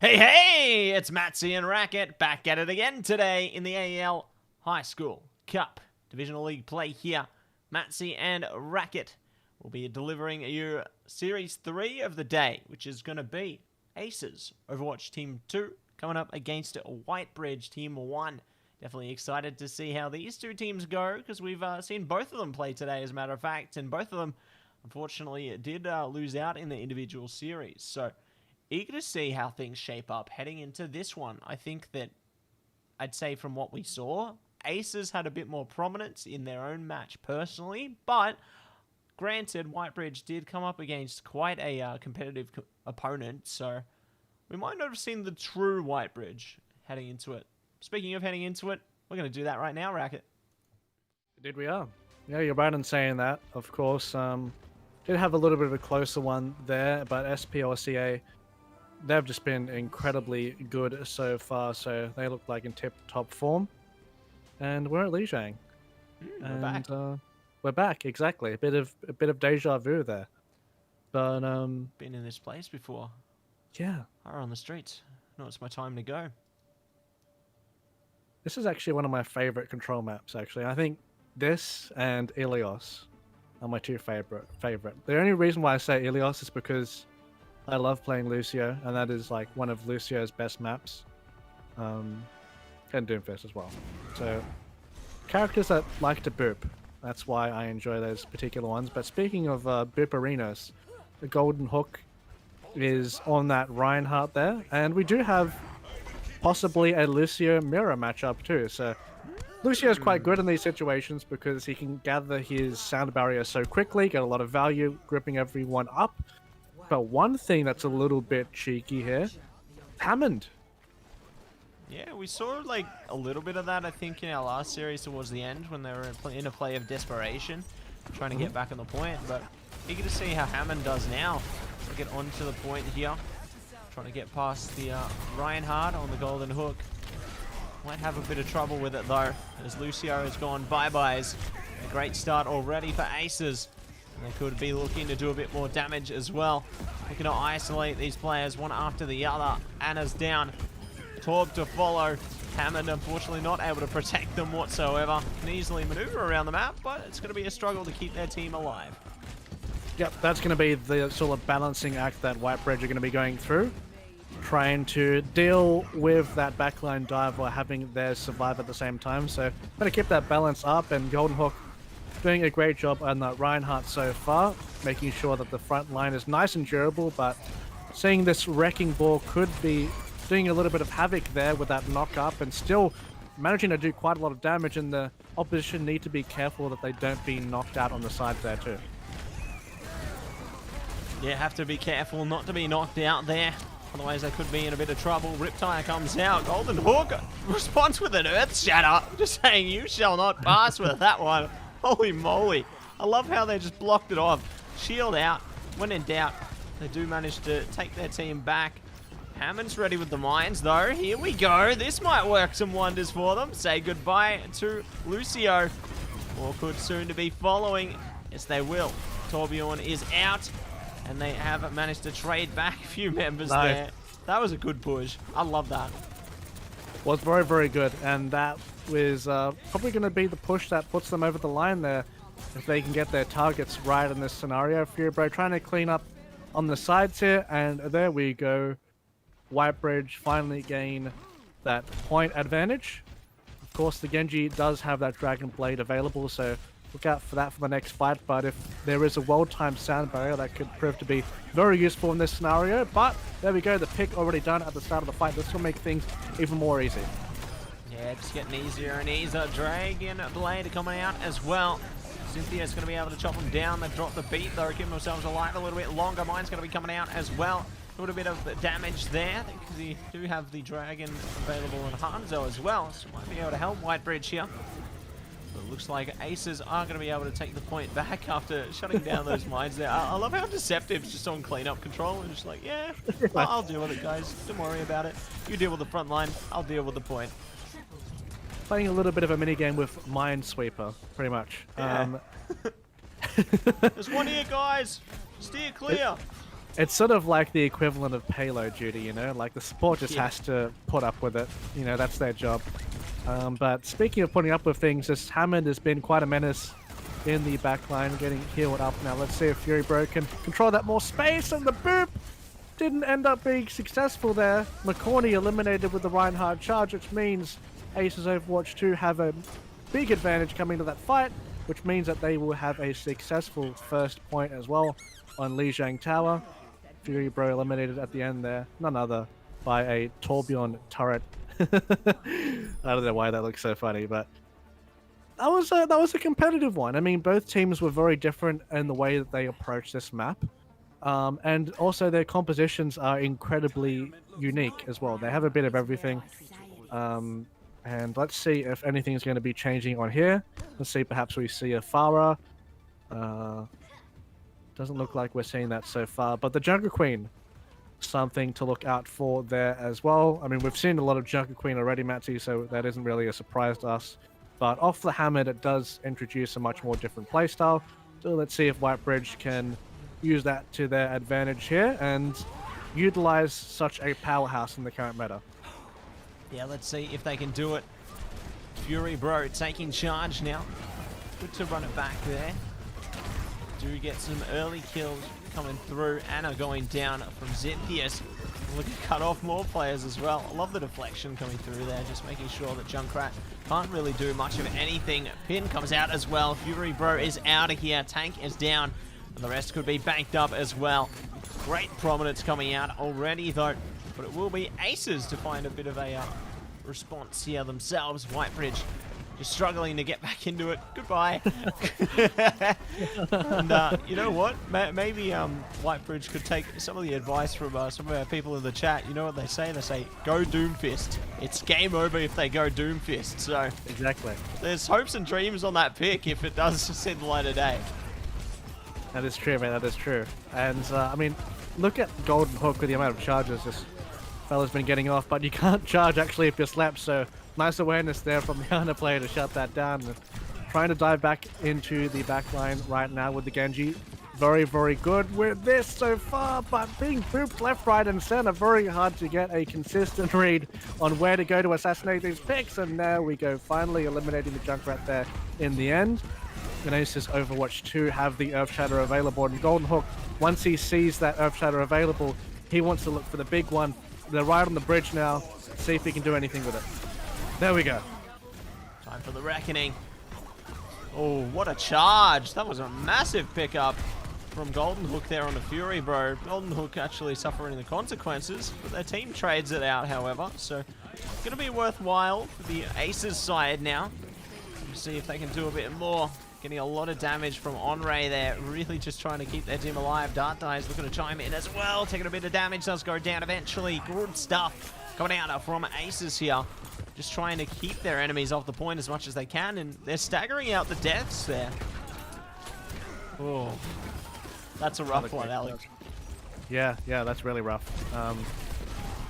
[SPEAKER 1] Hey, hey! It's Mattse and Racquetz back at it again today in the AEL High School Cup Divisional League play here. Mattse and Racquetz will be delivering you Series 3 of the day, which is going to be Aces Overwatch Team 2 coming up against Whitebridge Team 1. Definitely excited to see how these two teams go, because we've seen both of them play today, as a matter of fact, and both of them, unfortunately, did lose out in the individual series. So, eager to see how things shape up heading into this one. I think that, I'd say from what we saw, Aces had a bit more prominence in their own match personally, but granted, Whitebridge did come up against quite a competitive opponent, so we might not have seen the true Whitebridge heading into it. Speaking of heading into it, we're going to do that right now, Racquetz.
[SPEAKER 2] Indeed we are. Yeah, you're right in saying that, of course. Did have a little bit of a closer one there, but SPLCA, they've just been incredibly good so far, so they look like in tip-top form. And we're at Lijiang.
[SPEAKER 1] We're back.
[SPEAKER 2] We're back, exactly. A bit of deja vu there. But
[SPEAKER 1] Been in this place before.
[SPEAKER 2] yeah.
[SPEAKER 1] Are on the streets. No, it's my time to go.
[SPEAKER 2] This is actually one of my favorite control maps, actually. I think this and Ilios are my two favorite. The only reason why I say Ilios is because I love playing Lucio, and that is like one of Lucio's best maps. And Doomfist as well. So, characters that like to boop. That's why I enjoy those particular ones. But speaking of boop arenas, the Golden Hook is on that Reinhardt there. And we do have possibly a Lucio mirror matchup too. So, Lucio is quite good in these situations because he can gather his sound barrier so quickly, get a lot of value, gripping everyone up. But one thing that's a little bit cheeky here, Hammond.
[SPEAKER 1] Yeah, we saw like a little bit of that, I think, in our last series towards the end when they were in a play of desperation, trying to get back on the point. But eager to see how Hammond does now. To get onto the point here, trying to get past the Reinhardt on the golden hook. Might have a bit of trouble with it though, as Lucio has gone bye-byes. A great start already for Aces. And they could be looking to do a bit more damage as well. Looking to isolate these players one after the other. Anna's down. Torb to follow. Hammond unfortunately not able to protect them whatsoever. Can easily maneuver around the map, but it's going to be a struggle to keep their team alive.
[SPEAKER 2] Yep, that's going to be the sort of balancing act that Whitebridge are going to be going through. Trying to deal with that backline dive while having theirs survive at the same time. So, going to keep that balance up, and Golden Hook doing a great job on that Reinhardt so far, making sure that the front line is nice and durable, but seeing this Wrecking Ball could be doing a little bit of havoc there with that knock up and still managing to do quite a lot of damage, and the opposition need to be careful that they don't be knocked out on the side there too.
[SPEAKER 1] Yeah, have to be careful not to be knocked out there. Otherwise, they could be in a bit of trouble. Riptire comes out. Golden Hook responds with an Earth Shatter. Just saying, you shall not pass with that one. Holy moly. I love how they just blocked it off. Shield out. When in doubt, they do manage to take their team back. Hammond's ready with the mines, though. Here we go. This might work some wonders for them. Say goodbye to Lucio. Or could soon to be following. Yes, they will. Torbjorn is out. And they have managed to trade back a few members there. That was a good push. I love that.
[SPEAKER 2] Was very, very good. And that was probably going to be the push that puts them over the line there. If they can get their targets right in this scenario. Furibro trying to clean up on the sides here. And there we go. Whitebridge finally gain that point advantage. Of course, the Genji does have that Dragon Blade available, so look out for that for the next fight. But if there is a well-timed sound barrier, that could prove to be very useful in this scenario. But there we go, the pick already done at the start of the fight. This will make things even more easy.
[SPEAKER 1] Yeah, just getting easier and easier. Dragon Blade coming out as well. Cynthia's going to be able to chop them down. They've dropped the beat though, keeping themselves alive a little bit longer. Mine's going to be coming out as well. A little bit of damage there, because they do have the Dragon available in Hanzo as well, so might be able to help Whitebridge here. But it looks like Aces are going to be able to take the point back after shutting down those mines there. I love how Deceptive's just on cleanup control and just like, yeah, I'll deal with it, guys. Don't worry about it. You deal with the front line, I'll deal with the point.
[SPEAKER 2] Playing a little bit of a minigame with Minesweeper, pretty much.
[SPEAKER 1] Yeah. There's one here, guys. Steer clear.
[SPEAKER 2] It's sort of like the equivalent of payload duty, you know? Like, the support just has to put up with it. You know, that's their job. But speaking of putting up with things, this Hammond has been quite a menace in the backline, getting healed up. Now, let's see if Furibro can control that more space, and the boop didn't end up being successful there. McCorney eliminated with the Reinhardt charge, which means Aces Overwatch 2 have a big advantage coming to that fight, which means that they will have a successful first point as well on Lijiang Tower. Furibro eliminated at the end there, none other by a Torbjorn turret. I don't know why that looks so funny, but that was a competitive one. I mean, both teams were very different in the way that they approach this map, and also their compositions are incredibly unique as well. They have a bit of everything, and let's see if anything is going to be changing on here. Let's see, perhaps we see a Pharah. Doesn't look like we're seeing that so far, but the Jungle Queen, something to look out for there as well. I mean, we've seen a lot of Jungle Queen already, Mattse, so that isn't really a surprise to us. But off the Hammond, it does introduce a much more different playstyle. So let's see if Whitebridge can use that to their advantage here and utilize such a powerhouse in the current meta.
[SPEAKER 1] Yeah, let's see if they can do it. Furibro taking charge now. Good to run it back there. Do get some early kills coming through. Anna going down from Xinthius. Looking to cut off more players as well. I love the deflection coming through there, just making sure that Junkrat can't really do much of anything. Pin comes out as well. Furibro is out of here. Tank is down. And the rest could be banked up as well. Great prominence coming out already though. But it will be Aces to find a bit of a response here themselves. Whitebridge just struggling to get back into it. Goodbye. And you know what? Maybe Whitebridge could take some of the advice from some of our people in the chat. You know what they say? They say, go Doomfist. It's game over if they go Doomfist. So
[SPEAKER 2] Exactly.
[SPEAKER 1] there's hopes and dreams on that pick if it does see the light of day.
[SPEAKER 2] That is true, man. That is true. And, I mean, look at Golden Hook with the amount of charges this fella's been getting off, but you can't charge actually if you're slapped, so nice awareness there from the Ana player to shut that down. And trying to dive back into the back line right now with the Genji. Very, very good with this so far, but being booped left, right, and center, very hard to get a consistent read on where to go to assassinate these picks. And there we go, finally eliminating the Junkrat there in the end. And Acer's Overwatch 2 have the Earth Shatter available, and Golden Hook, once he sees that Earth Shatter available, he wants to look for the big one. They're right on the bridge now, see if he can do anything with it. There we go.
[SPEAKER 1] Time for the reckoning. Oh, what a charge. That was a massive pickup from Golden Hook there on the Fury, bro. Golden Hook actually suffering the consequences, but their team trades it out, however. So, it's going to be worthwhile for the Aces side now. See if they can do a bit more. Getting a lot of damage from Onray there. Really just trying to keep their team alive. Dart Dies looking to chime in as well. Taking a bit of damage. Does go down eventually. Good stuff coming out from Aces here. Just trying to keep their enemies off the point as much as they can. And they're staggering out the deaths there. Oh, that's a rough one, Alex.
[SPEAKER 2] Yeah, that's really rough.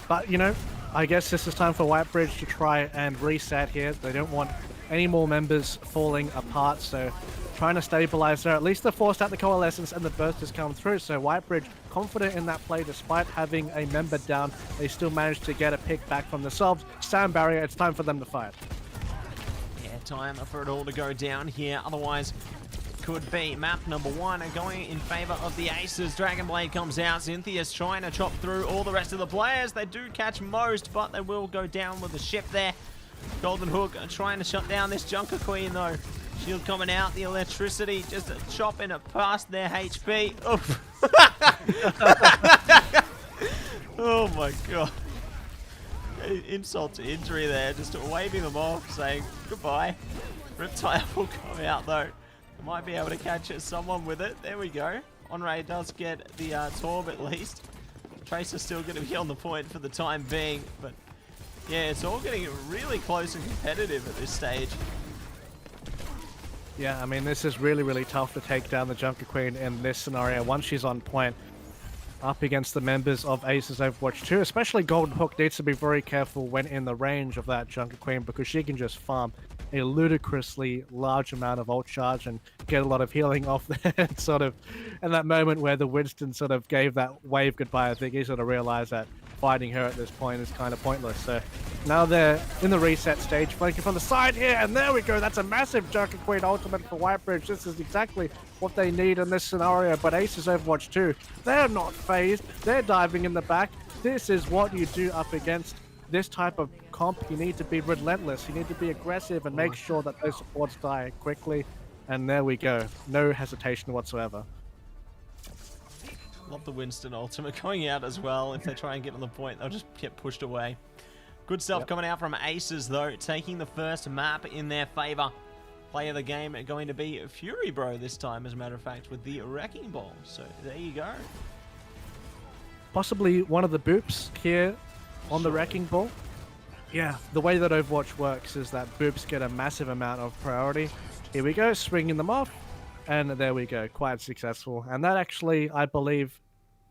[SPEAKER 2] But, you know, I guess this is time for Whitebridge to try and reset here. They don't want any more members falling apart, so trying to stabilize there. At least they forced out the Coalescence and the burst has come through, so Whitebridge confident in that play despite having a member down. They still managed to get a pick back from themselves. Sound barrier, it's time for them to fight.
[SPEAKER 1] Yeah, time for it all to go down here. Otherwise, could be map number 1 and going in favor of the Aces. Dragonblade comes out. Cynthia's trying to chop through all the rest of the players. They do catch most, but they will go down with the ship there. Golden Hook trying to shut down this Junker Queen though. Shield coming out, the electricity just chopping it past their HP. Oof. Oh my god. Insult to injury there, just waving them off, saying goodbye. Riptide will come out though. They might be able to catch someone with it. There we go. Onray does get the Torb at least. Tracer's still going to be on the point for the time being, but yeah, it's all getting really close and competitive at this stage.
[SPEAKER 2] Yeah, I mean, this is really, really tough to take down the Junker Queen in this scenario once she's on point. Up against the members of Aces Overwatch 2, especially Golden Hook needs to be very careful when in the range of that Junker Queen because she can just farm a ludicrously large amount of ult charge and get a lot of healing off there. Sort of, in that moment where the Winston sort of gave that wave goodbye, I think he sort of realized that fighting her at this point is kind of pointless. So now they're in the reset stage, flanking from the side here, and there we go. That's a massive Junker Queen ultimate for Whitebridge. This is exactly what they need in this scenario, but Aces Overwatch 2, they're not phased. They're diving in the back. This is what you do up against this type of comp. You need to be relentless. You need to be aggressive and make sure that those supports die quickly. And there we go. No hesitation whatsoever.
[SPEAKER 1] Love the Winston ultimate going out as well. If they try and get on the point, they'll just get pushed away. Good stuff coming out from Aces though, taking the first map in their favor. Play of the game going to be Fury Bro this time, as a matter of fact, with the Wrecking Ball. So there you go.
[SPEAKER 2] Possibly one of the boops here on the Wrecking Ball. Yeah, the way that Overwatch works is that boops get a massive amount of priority. Here we go, swinging them off. And there we go, quite successful. And that actually, I believe,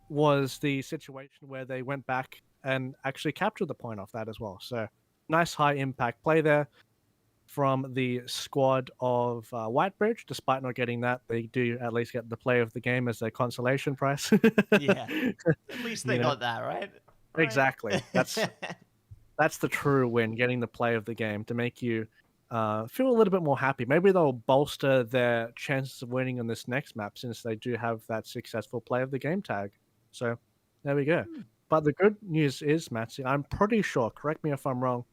[SPEAKER 2] was the situation where they went back and actually captured the point off that as well. So nice high impact play there from the squad of Whitebridge. Despite not getting that, they do at least get the play of the game as their consolation prize.
[SPEAKER 1] Yeah, at least they got that, right?
[SPEAKER 2] Exactly. That's the true win, getting the play of the game to make you feel a little bit more happy. Maybe they'll bolster their chances of winning on this next map since they do have that successful play of the game tag. So there we go. But the good news is, Mattse, I'm pretty sure, correct me if I'm wrong,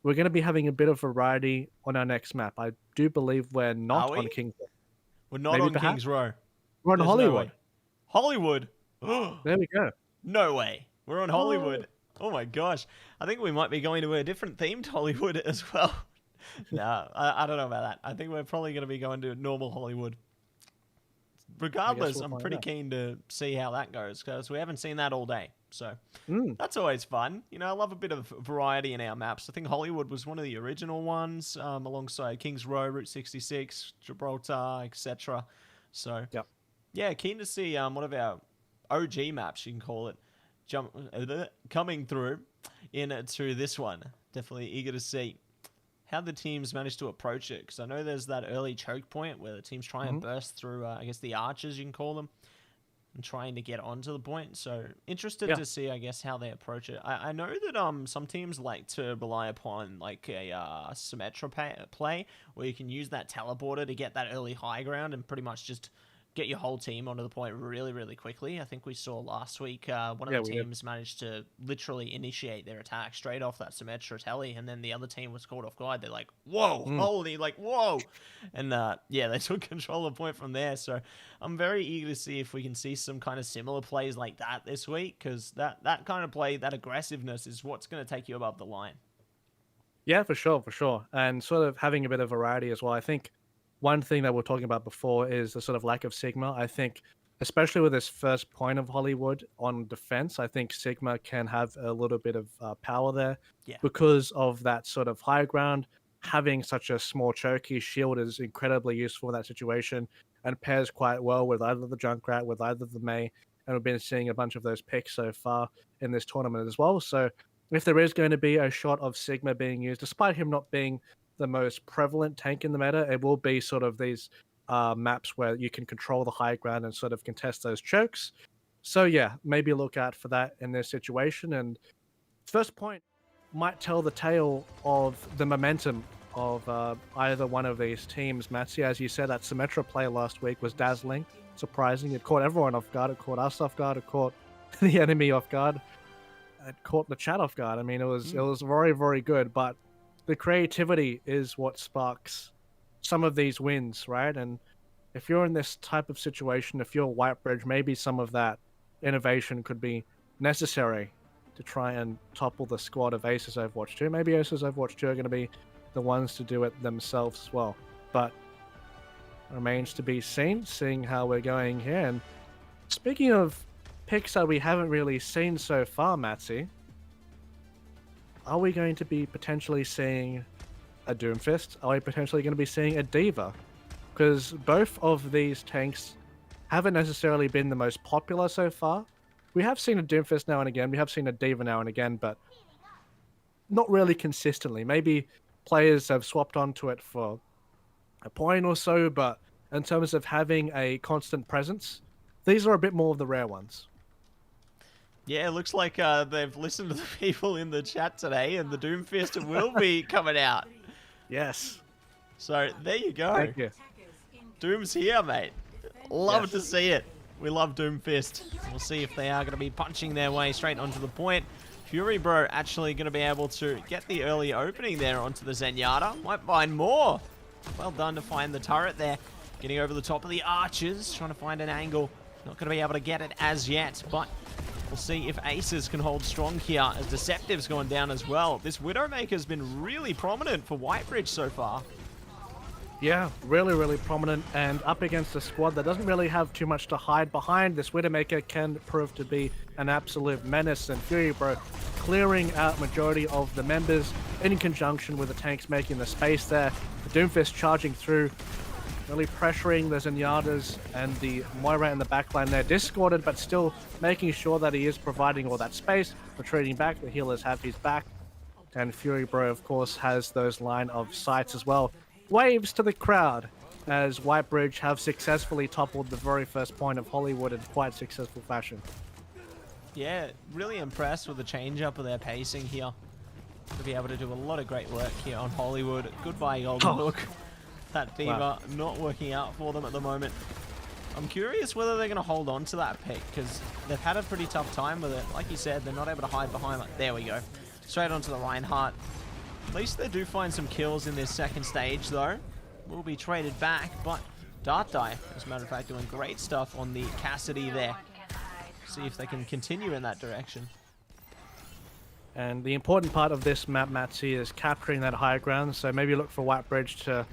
[SPEAKER 2] we're going to be having a bit of variety on our next map. I do believe we're not on King's Row.
[SPEAKER 1] We're not on King's Row.
[SPEAKER 2] We're on Hollywood.
[SPEAKER 1] No Hollywood.
[SPEAKER 2] There we go.
[SPEAKER 1] No way. We're on Hollywood. Oh my gosh. I think we might be going to a different themed Hollywood as well. No, I don't know about that. I think we're probably going to be going to normal Hollywood. Regardless,
[SPEAKER 2] we'll
[SPEAKER 1] I'm
[SPEAKER 2] find
[SPEAKER 1] pretty
[SPEAKER 2] out.
[SPEAKER 1] keen to see how that goes because we haven't seen that all day. So
[SPEAKER 2] Mm,
[SPEAKER 1] that's always fun. You know, I love a bit of variety in our maps. I think Hollywood was one of the original ones, alongside Kings Row, Route 66, Gibraltar, etc. So
[SPEAKER 2] yep.
[SPEAKER 1] yeah, keen to see one of our OG maps, you can call it, coming through into this one. Definitely eager to see how the teams manage to approach it, because I know there's that early choke point where the teams try and burst through, I guess, the archers, you can call them, and trying to get onto the point. So interested
[SPEAKER 2] Yeah.
[SPEAKER 1] to see, I guess, how they approach it. I know that some teams like to rely upon like a Symmetra play, where you can use that teleporter to get that early high ground and pretty much just get your whole team onto the point really, really quickly. I think we saw last week one
[SPEAKER 2] Yeah,
[SPEAKER 1] of the
[SPEAKER 2] we did.
[SPEAKER 1] teams managed to literally initiate their attack straight off that Symmetra telly, and then the other team was caught off guard. They're like, whoa,
[SPEAKER 2] Mm.
[SPEAKER 1] holy, like, whoa. And yeah, they took control of the point from there. So I'm very eager to see if we can see some kind of similar plays like that this week, because that kind of play, that aggressiveness is what's going to take you above the line.
[SPEAKER 2] Yeah, for sure, for sure. And sort of having a bit of variety as well. I think one thing that we are talking about before is the sort of lack of Sigma. I think, especially with this first point of Hollywood on defense, I think Sigma can have a little bit of power there
[SPEAKER 1] Yeah.
[SPEAKER 2] because of that sort of high ground. Having such a small chokey shield is incredibly useful in that situation and pairs quite well with either the Junkrat, with either the Mei. And we've been seeing a bunch of those picks so far in this tournament as well. So if there is going to be a shot of Sigma being used, despite him not being the most prevalent tank in the meta, it will be sort of these maps where you can control the high ground and sort of contest those chokes. So yeah, maybe look out for that in this situation. And first point might tell the tale of the momentum of either one of these teams. Mattse, as you said, that Symmetra play last week was dazzling, surprising. It caught everyone off guard. It caught us off guard. It caught the enemy off guard. It caught the chat off guard. I mean, it was very, very good. But the creativity is what sparks some of these wins, right? And if you're in this type of situation, if you're Whitebridge, maybe some of that innovation could be necessary to try and topple the squad of Aces Overwatch 2. Maybe Aces Overwatch 2 are going to be the ones to do it themselves as well. But remains to be seen, seeing how we're going here. And speaking of picks that we haven't really seen so far, Mattse, are we going to be potentially seeing a Doomfist? Are we potentially going to be seeing a D.Va? Because both of these tanks haven't necessarily been the most popular so far. We have seen a Doomfist now and again, we have seen a D.Va now and again, but not really consistently. Maybe players have swapped onto it for a point or so, but in terms of having a constant presence, these are a bit more of the rare ones.
[SPEAKER 1] Yeah, it looks like they've listened to the people in the chat today, and the Doomfist will be coming out.
[SPEAKER 2] Yes.
[SPEAKER 1] So there you go.
[SPEAKER 2] Thank you.
[SPEAKER 1] Doom's here, mate. Love
[SPEAKER 2] Yes.
[SPEAKER 1] to see it. We love Doomfist. We'll see if they are going to be punching their way straight onto the point. Fury Bro actually going to be able to get the early opening there onto the Zenyatta. Might find more. Well done to find the turret there. Getting over the top of the archers, trying to find an angle. Not going to be able to get it as yet, but we'll see if Aces can hold strong here as Deceptive's gone down as well. This Widowmaker's been really prominent for Whitebridge so far.
[SPEAKER 2] Yeah, really, really prominent, and up against a squad that doesn't really have too much to hide behind. This Widowmaker can prove to be an absolute menace, and Fury Bro clearing out majority of the members in conjunction with the tanks making the space there. The Doomfist charging through, really pressuring the Zenyatas and the Moira in the backline there. Discorded, but still making sure that he is providing all that space, retreating back. The healers have his back, and Fury Bro, of course, has those line of sights as well. Waves to the crowd as Whitebridge have successfully toppled the very first point of Hollywood in quite successful fashion.
[SPEAKER 1] Yeah, really impressed with the change-up of their pacing here. To be able to do a lot of great work here on Hollywood. Goodbye, Golden Hook. That D.Va not working out for them at the moment. I'm curious whether they're going to hold on to that pick, because they've had a pretty tough time with it. Like you said, they're not able to hide behind. Like, there we go. Straight onto the Reinhardt. At least they do find some kills in this second stage, though. Will be traded back, but Dart Die, as a matter of fact, doing great stuff on the Cassidy there. See if they can continue in that direction.
[SPEAKER 2] And the important part of this map, Mattse, is capturing that high ground. So maybe look for Whitebridge to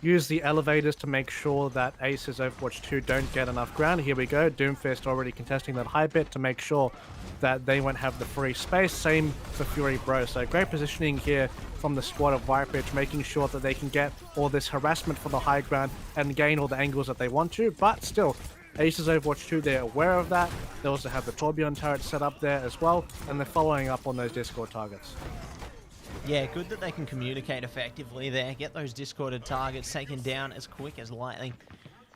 [SPEAKER 2] use the elevators to make sure that Aces Overwatch 2 don't get enough ground. Here we go. Doomfist already contesting that high bit to make sure that they won't have the free space. Same for Fury Bro. So great positioning here from the squad of Whitebridge, making sure that they can get all this harassment for the high ground and gain all the angles that they want to. But still, Aces Overwatch 2, they're aware of that. They also have the Tourbillon turret set up there as well, and they're following up on those Discord targets.
[SPEAKER 1] Yeah, good that they can communicate effectively there, get those discorded targets taken down as quick as lightning,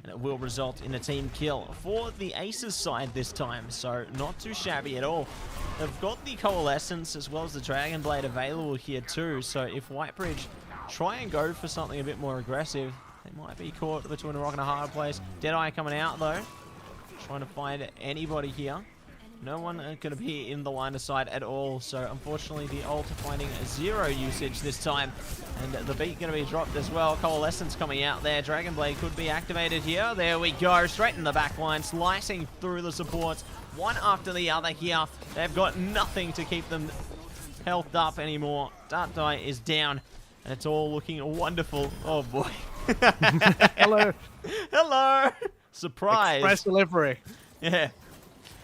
[SPEAKER 1] and it will result in a team kill for the Aces side this time, so not too shabby at all. They've got the Coalescence as well as the Dragon Blade available here too, so if Whitebridge try and go for something a bit more aggressive, they might be caught between a rock and a hard place. Deadeye coming out though, trying to find anybody here. No one going to be in the line of sight at all, so unfortunately the ult finding 0 usage this time, and the beat going to be dropped as well. Coalescence coming out there, Dragon Blade could be activated here. There we go, straight in the back line, slicing through the supports, one after the other here. They've got nothing to keep them healthed up anymore. TwoTapTony is down, and it's all looking wonderful. Oh boy.
[SPEAKER 2] Hello.
[SPEAKER 1] Hello. Surprise.
[SPEAKER 2] Express delivery.
[SPEAKER 1] Yeah.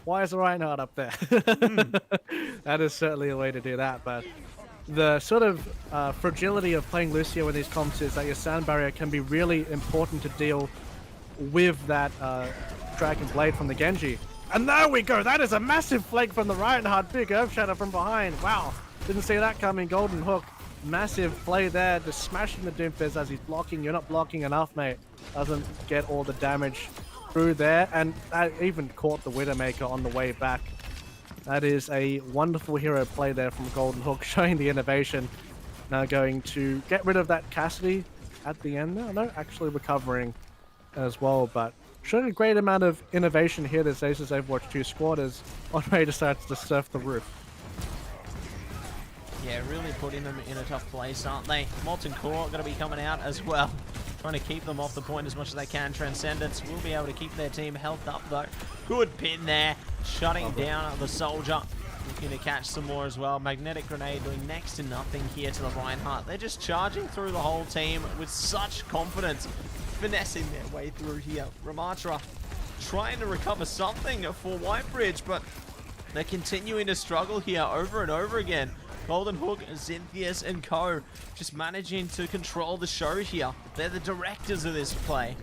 [SPEAKER 2] Why is the Reinhardt up there? That is certainly a way to do that, but the sort of fragility of playing Lucio in these comps is that your sound barrier can be really important to deal with that Dragon Blade from the Genji. And there we go! That is a massive flank from the Reinhardt, big Earth Shatter from behind. Wow, didn't see that coming. Golden Hook, massive play there, just smashing the Doomfist as he's blocking. You're not blocking enough, mate. Doesn't get all the damage through there, and that even caught the Widowmaker on the way back. That is a wonderful hero play there from Golden Hook, showing the innovation. Now going to get rid of that Cassidy at the end. No, actually recovering as well, but showing a great amount of innovation here, this Aces Overwatch 2 squad, as Andre decides to surf the roof.
[SPEAKER 1] Yeah, really putting them in a tough place, aren't they? Molten Core going to be coming out as well. Trying to keep them off the point as much as they can. Transcendence will be able to keep their team health up though. Good pin there. Shutting down the Soldier. Looking to catch some more as well. Magnetic Grenade doing next to nothing here to the Reinhardt. They're just charging through the whole team with such confidence. Finessing their way through here. Ramatra trying to recover something for Whitebridge, but they're continuing to struggle here over and over again. Golden Hook, Zynthius, and co. just managing to control the show here. They're the directors of this play.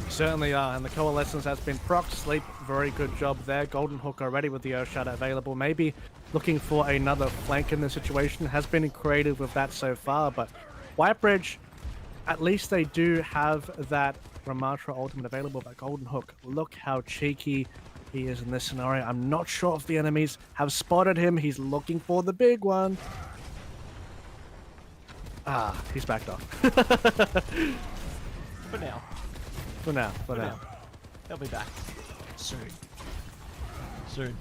[SPEAKER 2] Certainly are, and the Coalescence has been procced. Sleep, very good job there. Golden Hook already with the Earth Shatter available. Maybe looking for another flank in the situation. Has been creative with that so far, but Whitebridge, at least they do have that Ramatra ultimate available. But Golden Hook, look how cheeky he is in this scenario. I'm not sure if the enemies have spotted him. He's looking for the big one. Ah, he's backed off.
[SPEAKER 1] For now.
[SPEAKER 2] For now.
[SPEAKER 1] They'll be back soon. Soon.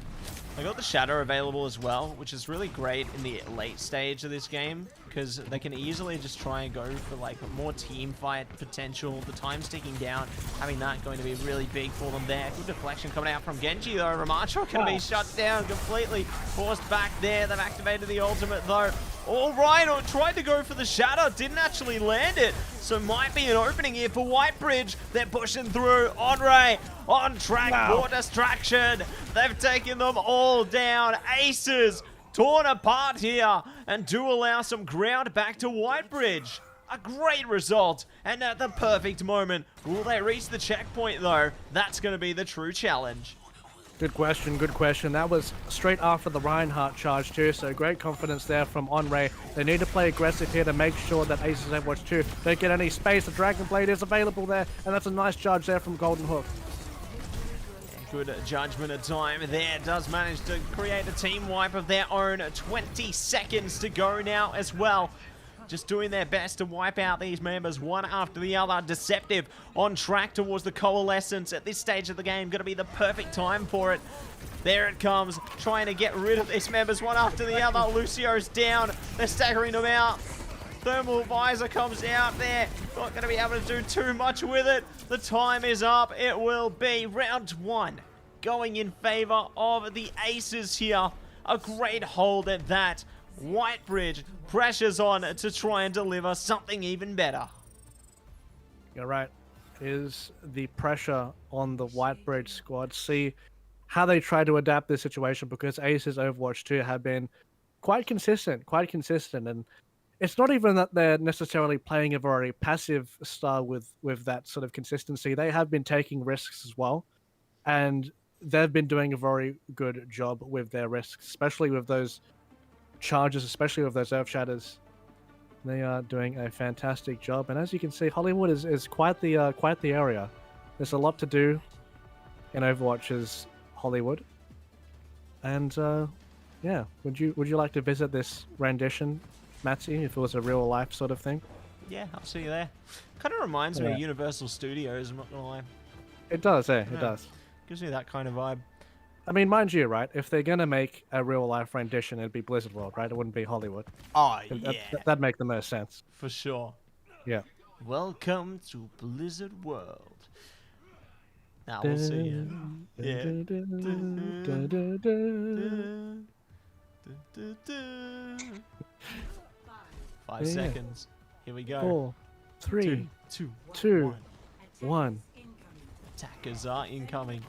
[SPEAKER 1] I got the Shadow available as well, which is really great in the late stage of this game, because they can easily just try and go for like more team fight potential. The time's ticking down, having that going to be really big for them there. Good deflection coming out from Genji though. Ramatra can be shut down completely, forced back there. They've activated the ultimate though. All right, or tried to go for the Shatter, didn't actually land it. So might be an opening here for Whitebridge. They're pushing through. Andre on track for distraction. They've taken them all down. Aces torn apart here and do allow some ground back to Whitebridge. A great result, and at the perfect moment. Will they reach the checkpoint though? That's going to be the true challenge.
[SPEAKER 2] Good question, good question. That was straight after the Reinhardt charge too, so great confidence there from Onray. They need to play aggressive here to make sure that Aces Overwatch 2 don't get any space. The Dragon Blade is available there, and that's a nice charge there from Golden Hook.
[SPEAKER 1] Good judgment of time there. Does manage to create a team wipe of their own. 20 seconds to go now as well. Just doing their best to wipe out these members one after the other. Deceptive on track towards the Coalescence. At this stage of the game, going to be the perfect time for it. There it comes, trying to get rid of these members one after the other. Lucio's down. They're staggering them out. Thermal Visor comes out there. Not going to be able to do too much with it. The time is up. It will be round one going in favor of the Aces here. A great hold at that. Whitebridge pressures on to try and deliver something even better.
[SPEAKER 2] You're right. Is the pressure on the Whitebridge squad. See how they try to adapt this situation, because Ace's Overwatch 2 have been quite consistent, and it's not even that they're necessarily playing a very passive style with that sort of consistency. They have been taking risks as well, and they've been doing a very good job with their risks, especially with those charges, especially with those Earth Shatters. They are doing a fantastic job, and as you can see, Hollywood is quite the area. There's a lot to do in Overwatch's Hollywood, and yeah, would you like to visit this rendition, Mattse, if it was a real life sort of thing?
[SPEAKER 1] Yeah, I'll see you there. Kind of reminds me of Universal Studios, I'm not gonna lie.
[SPEAKER 2] It does, yeah, it does.
[SPEAKER 1] Gives me that kind of vibe.
[SPEAKER 2] I mean, mind you, right? If they're gonna make a real life rendition, it'd be Blizzard World, right? It wouldn't be Hollywood.
[SPEAKER 1] Oh yeah,
[SPEAKER 2] that'd make the most sense.
[SPEAKER 1] For sure.
[SPEAKER 2] Yeah.
[SPEAKER 1] Welcome to Blizzard World. Now we'll see you. Yeah. 5 seconds. Here we go.
[SPEAKER 2] 4, 3, 2, 1.
[SPEAKER 1] Attackers are incoming.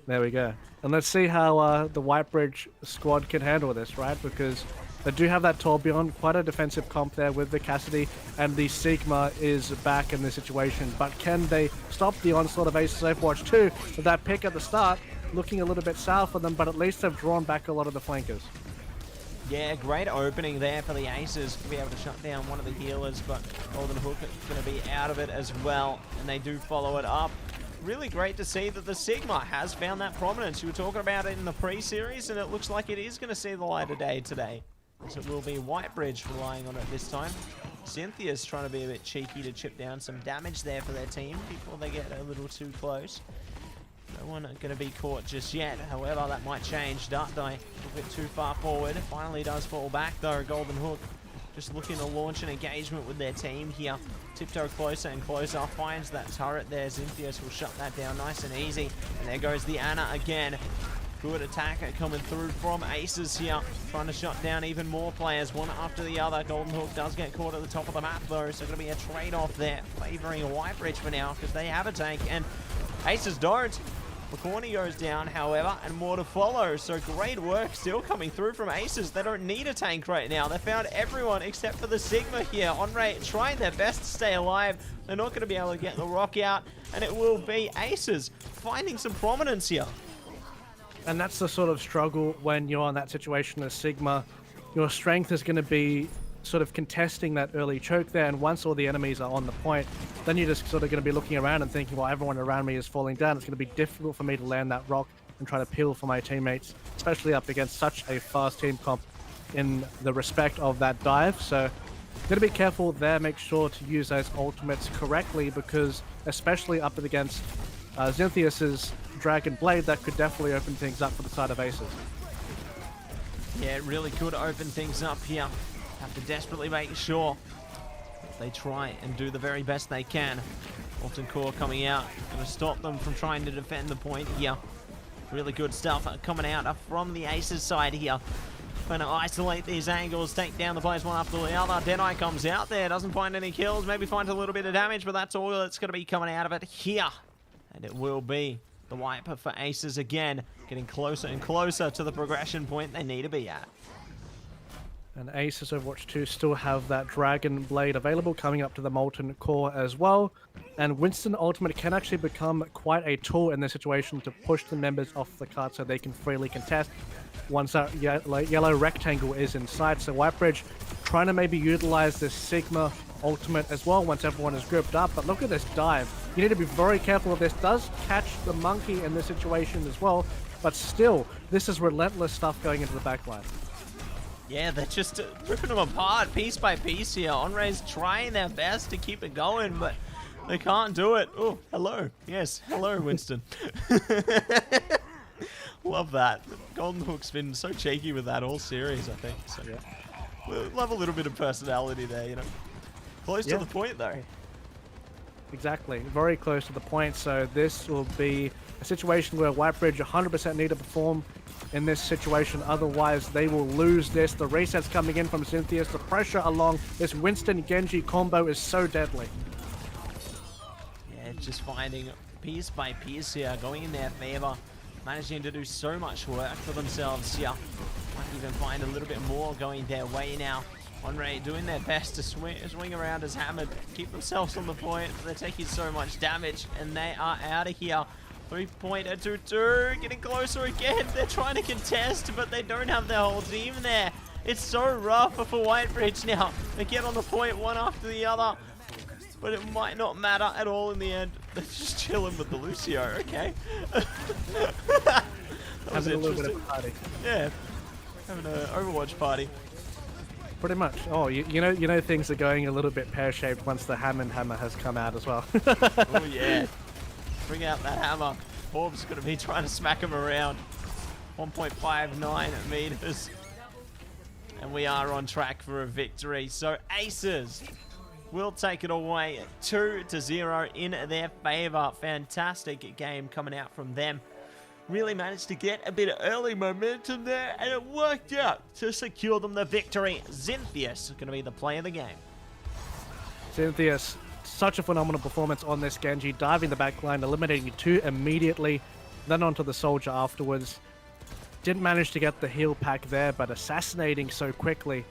[SPEAKER 2] There we go. And let's see how the Whitebridge squad can handle this, right? Because they do have that Torbjorn, quite a defensive comp there with the Cassidy, and the Sigma is back in this situation. But can they stop the onslaught of Ace's Overwatch 2 with that pick at the start, looking a little bit sour for them, but at least they've drawn back a lot of the flankers.
[SPEAKER 1] Yeah, great opening there for the Aces to be able to shut down one of the healers, but Golden Hook is going to be out of it as well, and they do follow it up. Really great to see that the Sigma has found that prominence. You were talking about it in the pre-series, and it looks like it is going to see the light of day today. So it will be Whitebridge relying on it this time. Cynthia's trying to be a bit cheeky to chip down some damage there for their team before they get a little too close. No one going to be caught just yet. However, that might change. Dart Die a bit too far forward. Finally does fall back though. Golden Hook just looking to launch an engagement with their team here. Tiptoe closer and closer. Finds that turret there. Zynthius will shut that down nice and easy. And there goes the Ana again. Good attack coming through from Aces here. Trying to shut down even more players, one after the other. Golden Hook does get caught at the top of the map though, so going to be a trade-off there. Favouring Whitebridge for now, because they have a tank, and Aces don't. McCorney goes down, however, and more to follow. So great work still coming through from Aces. They don't need a tank right now. They found everyone except for the Sigma here. Onray trying their best to stay alive. They're not going to be able to get the rock out, and it will be Aces finding some prominence here.
[SPEAKER 2] And that's the sort of struggle when you're in that situation as Sigma. Your strength is going to be sort of contesting that early choke there, and once all the enemies are on the point, then you're just sort of going to be looking around and thinking, well, everyone around me is falling down. It's going to be difficult for me to land that rock and try to peel for my teammates, especially up against such a fast team comp in the respect of that dive. So going to be careful there. Make sure to use those ultimates correctly, because especially up against Zynthius's Dragon Blade, that could definitely open things up for the side of Aces.
[SPEAKER 1] Yeah, it really could open things up here. Have to desperately make sure that they try and do the very best they can. Molten Core coming out, going to stop them from trying to defend the point here. Really good stuff coming out from the Aces side here. Going to isolate these angles, take down the players one after the other. Deadeye comes out there, doesn't find any kills, maybe finds a little bit of damage, but that's all that's going to be coming out of it here. And it will be the wipe for Aces again, getting closer and closer to the progression point they need to be at.
[SPEAKER 2] And Aces Overwatch 2 still have that Dragon Blade available, coming up to the Molten Core as well. And Winston Ultimate can actually become quite a tool in this situation to push the members off the card so they can freely contest once that yellow rectangle is inside. So Whitebridge trying to maybe utilize this Sigma Ultimate as well once everyone is grouped up. But look at this dive. You need to be very careful of this. Does catch the monkey in this situation as well. But still, this is relentless stuff going into the backline.
[SPEAKER 1] Yeah, they're just ripping them apart piece by piece here. Onray's trying their best to keep it going, but they can't do it. Oh, hello. Yes, hello, Winston. Love that. Golden Hook's been so cheeky with that all series, I think. So yeah, love a little bit of personality there, you know. Close to the point, though.
[SPEAKER 2] Exactly, very close to the point. So this will be a situation where Whitebridge 100% need to perform in this situation. Otherwise, they will lose this. The reset's coming in from Cynthius. The pressure along this Winston-Genji combo is so deadly.
[SPEAKER 1] Yeah, just finding piece by piece here, going in their favor, managing to do so much work for themselves here. Might even find a little bit more going their way now. Onray doing their best to swing around as hammered, keep themselves on the point. They're taking so much damage, and they are out of here. 3-pointer 2-2, getting closer again. They're trying to contest, but they don't have their whole team there. It's so rough for Whitebridge now. They get on the point one after the other, but it might not matter at all in the end. They're just chilling with the Lucio, okay?
[SPEAKER 2] Having a little bit of a party.
[SPEAKER 1] Yeah, having an Overwatch party.
[SPEAKER 2] Pretty much. Oh, you know things are going a little bit pear-shaped once the Hammond Hammer has come out as well.
[SPEAKER 1] Oh yeah, bring out that hammer. Forbes gonna be trying to smack him around. 1.59 meters, and we are on track for a victory. So Acers will take it away 2-0 in their favor. Fantastic game coming out from them. Really managed to get a bit of early momentum there, and it worked out to secure them the victory. Cynthius going to be the play of the game.
[SPEAKER 2] Cynthius, such a phenomenal performance on this Genji, diving the backline, eliminating 2 immediately, then onto the soldier afterwards. Didn't manage to get the heal pack there, but assassinating so quickly,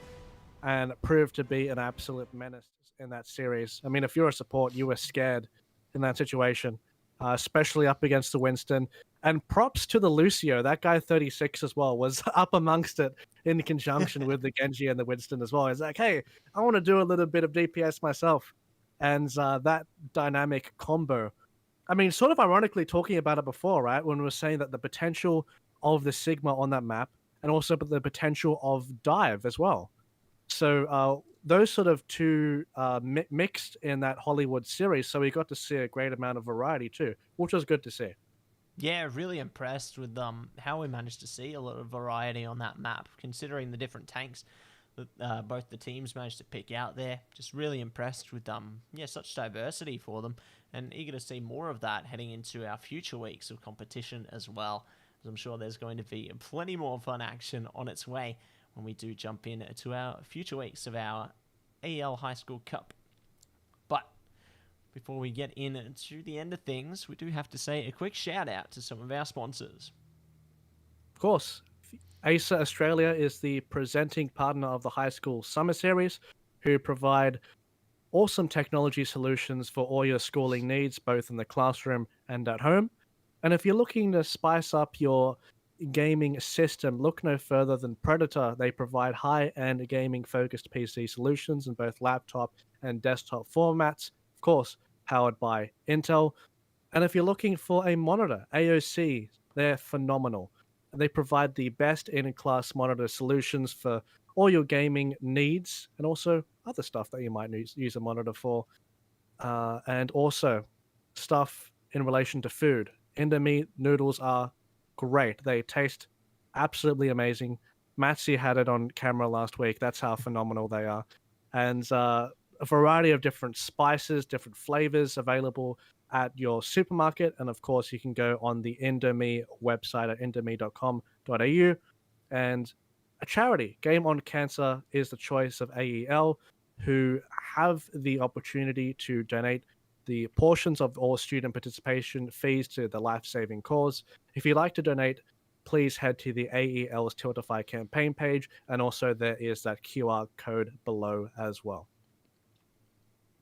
[SPEAKER 2] and proved to be an absolute menace in that series. I mean, if you're a support, you were scared in that situation, especially up against the Winston. And props to the Lucio, that guy 36 as well, was up amongst it in conjunction with the Genji and the Winston as well. He's like, hey, I want to do a little bit of DPS myself. And that dynamic combo, I mean, sort of ironically talking about it before, right? When we were saying that the potential of the Sigma on that map, and also the potential of Dive as well. So those sort of two mixed in that Hollywood series, so we got to see a great amount of variety too, which was good to see.
[SPEAKER 1] Yeah, really impressed with how we managed to see a lot of variety on that map, considering the different tanks that both the teams managed to pick out there. Just really impressed with such diversity for them, and eager to see more of that heading into our future weeks of competition as well. As I'm sure there's going to be plenty more fun action on its way when we do jump in to our future weeks of our AEL High School Cup. But before we get into the end of things, we do have to say a quick shout out to some of our sponsors.
[SPEAKER 2] Of course, Acer Australia is the presenting partner of the High School Summer Series, who provide awesome technology solutions for all your schooling needs, both in the classroom and at home. And if you're looking to spice up your gaming system, look no further than Predator. They provide high-end gaming-focused PC solutions in both laptop and desktop formats, of course, powered by Intel. And if you're looking for a monitor, AOC, they're phenomenal. They provide the best in-class monitor solutions for all your gaming needs, and also other stuff that you might use a monitor for. And also stuff in relation to food. Indomie noodles are great. They taste absolutely amazing. Mattse had it on camera last week. That's how phenomenal they are. And a variety of different spices, different flavors available at your supermarket. And of course, you can go on the Indomie website at indomie.com.au. And a charity, Game on Cancer, is the choice of AEL, who have the opportunity to donate the portions of all student participation fees to the life-saving cause. If you'd like to donate, please head to the AEL's Tiltify campaign page, and also there is that QR code below as well.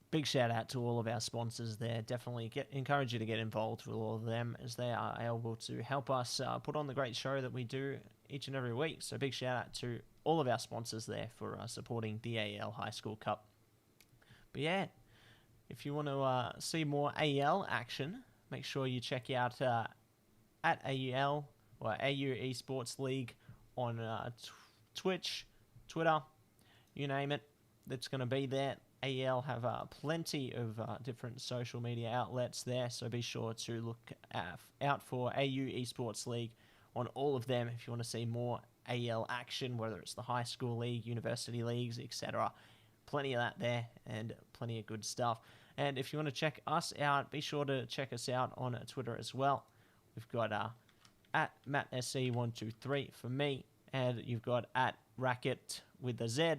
[SPEAKER 1] Big shout out to all of our sponsors there. Definitely encourage you to get involved with all of them, as they are able to help us put on the great show that we do each and every week. So big shout out to all of our sponsors there for supporting the AEL High School Cup. But yeah, if you want to see more AEL action, make sure you check out at AEL or AU Esports League on Twitch, Twitter, you name it. That's going to be there. AEL have plenty of different social media outlets there, so be sure to look out for AU Esports League on all of them if you want to see more AEL action, whether it's the high school league, university leagues, etc. Plenty of that there, and plenty of good stuff. And if you want to check us out, be sure to check us out on Twitter as well. We've got at Mattse123 for me, and you've got at Racquetz with a Z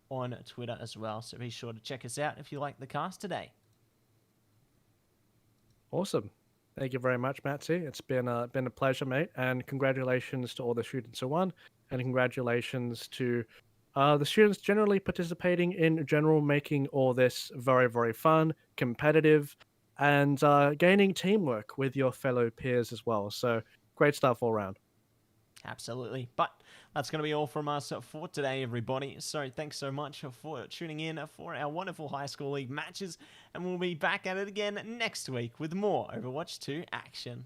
[SPEAKER 1] on Twitter as well. So be sure to check us out if you like the cast today.
[SPEAKER 2] Awesome. Thank you very much, Mattse. It's been a pleasure, mate, and congratulations to all the students who won, and congratulations to the students generally participating in general, making all this very, very fun, competitive, and gaining teamwork with your fellow peers as well. So great stuff all around.
[SPEAKER 1] Absolutely. But that's going to be all from us for today, everybody. So thanks so much for tuning in for our wonderful High School League matches. And we'll be back at it again next week with more Overwatch 2 action.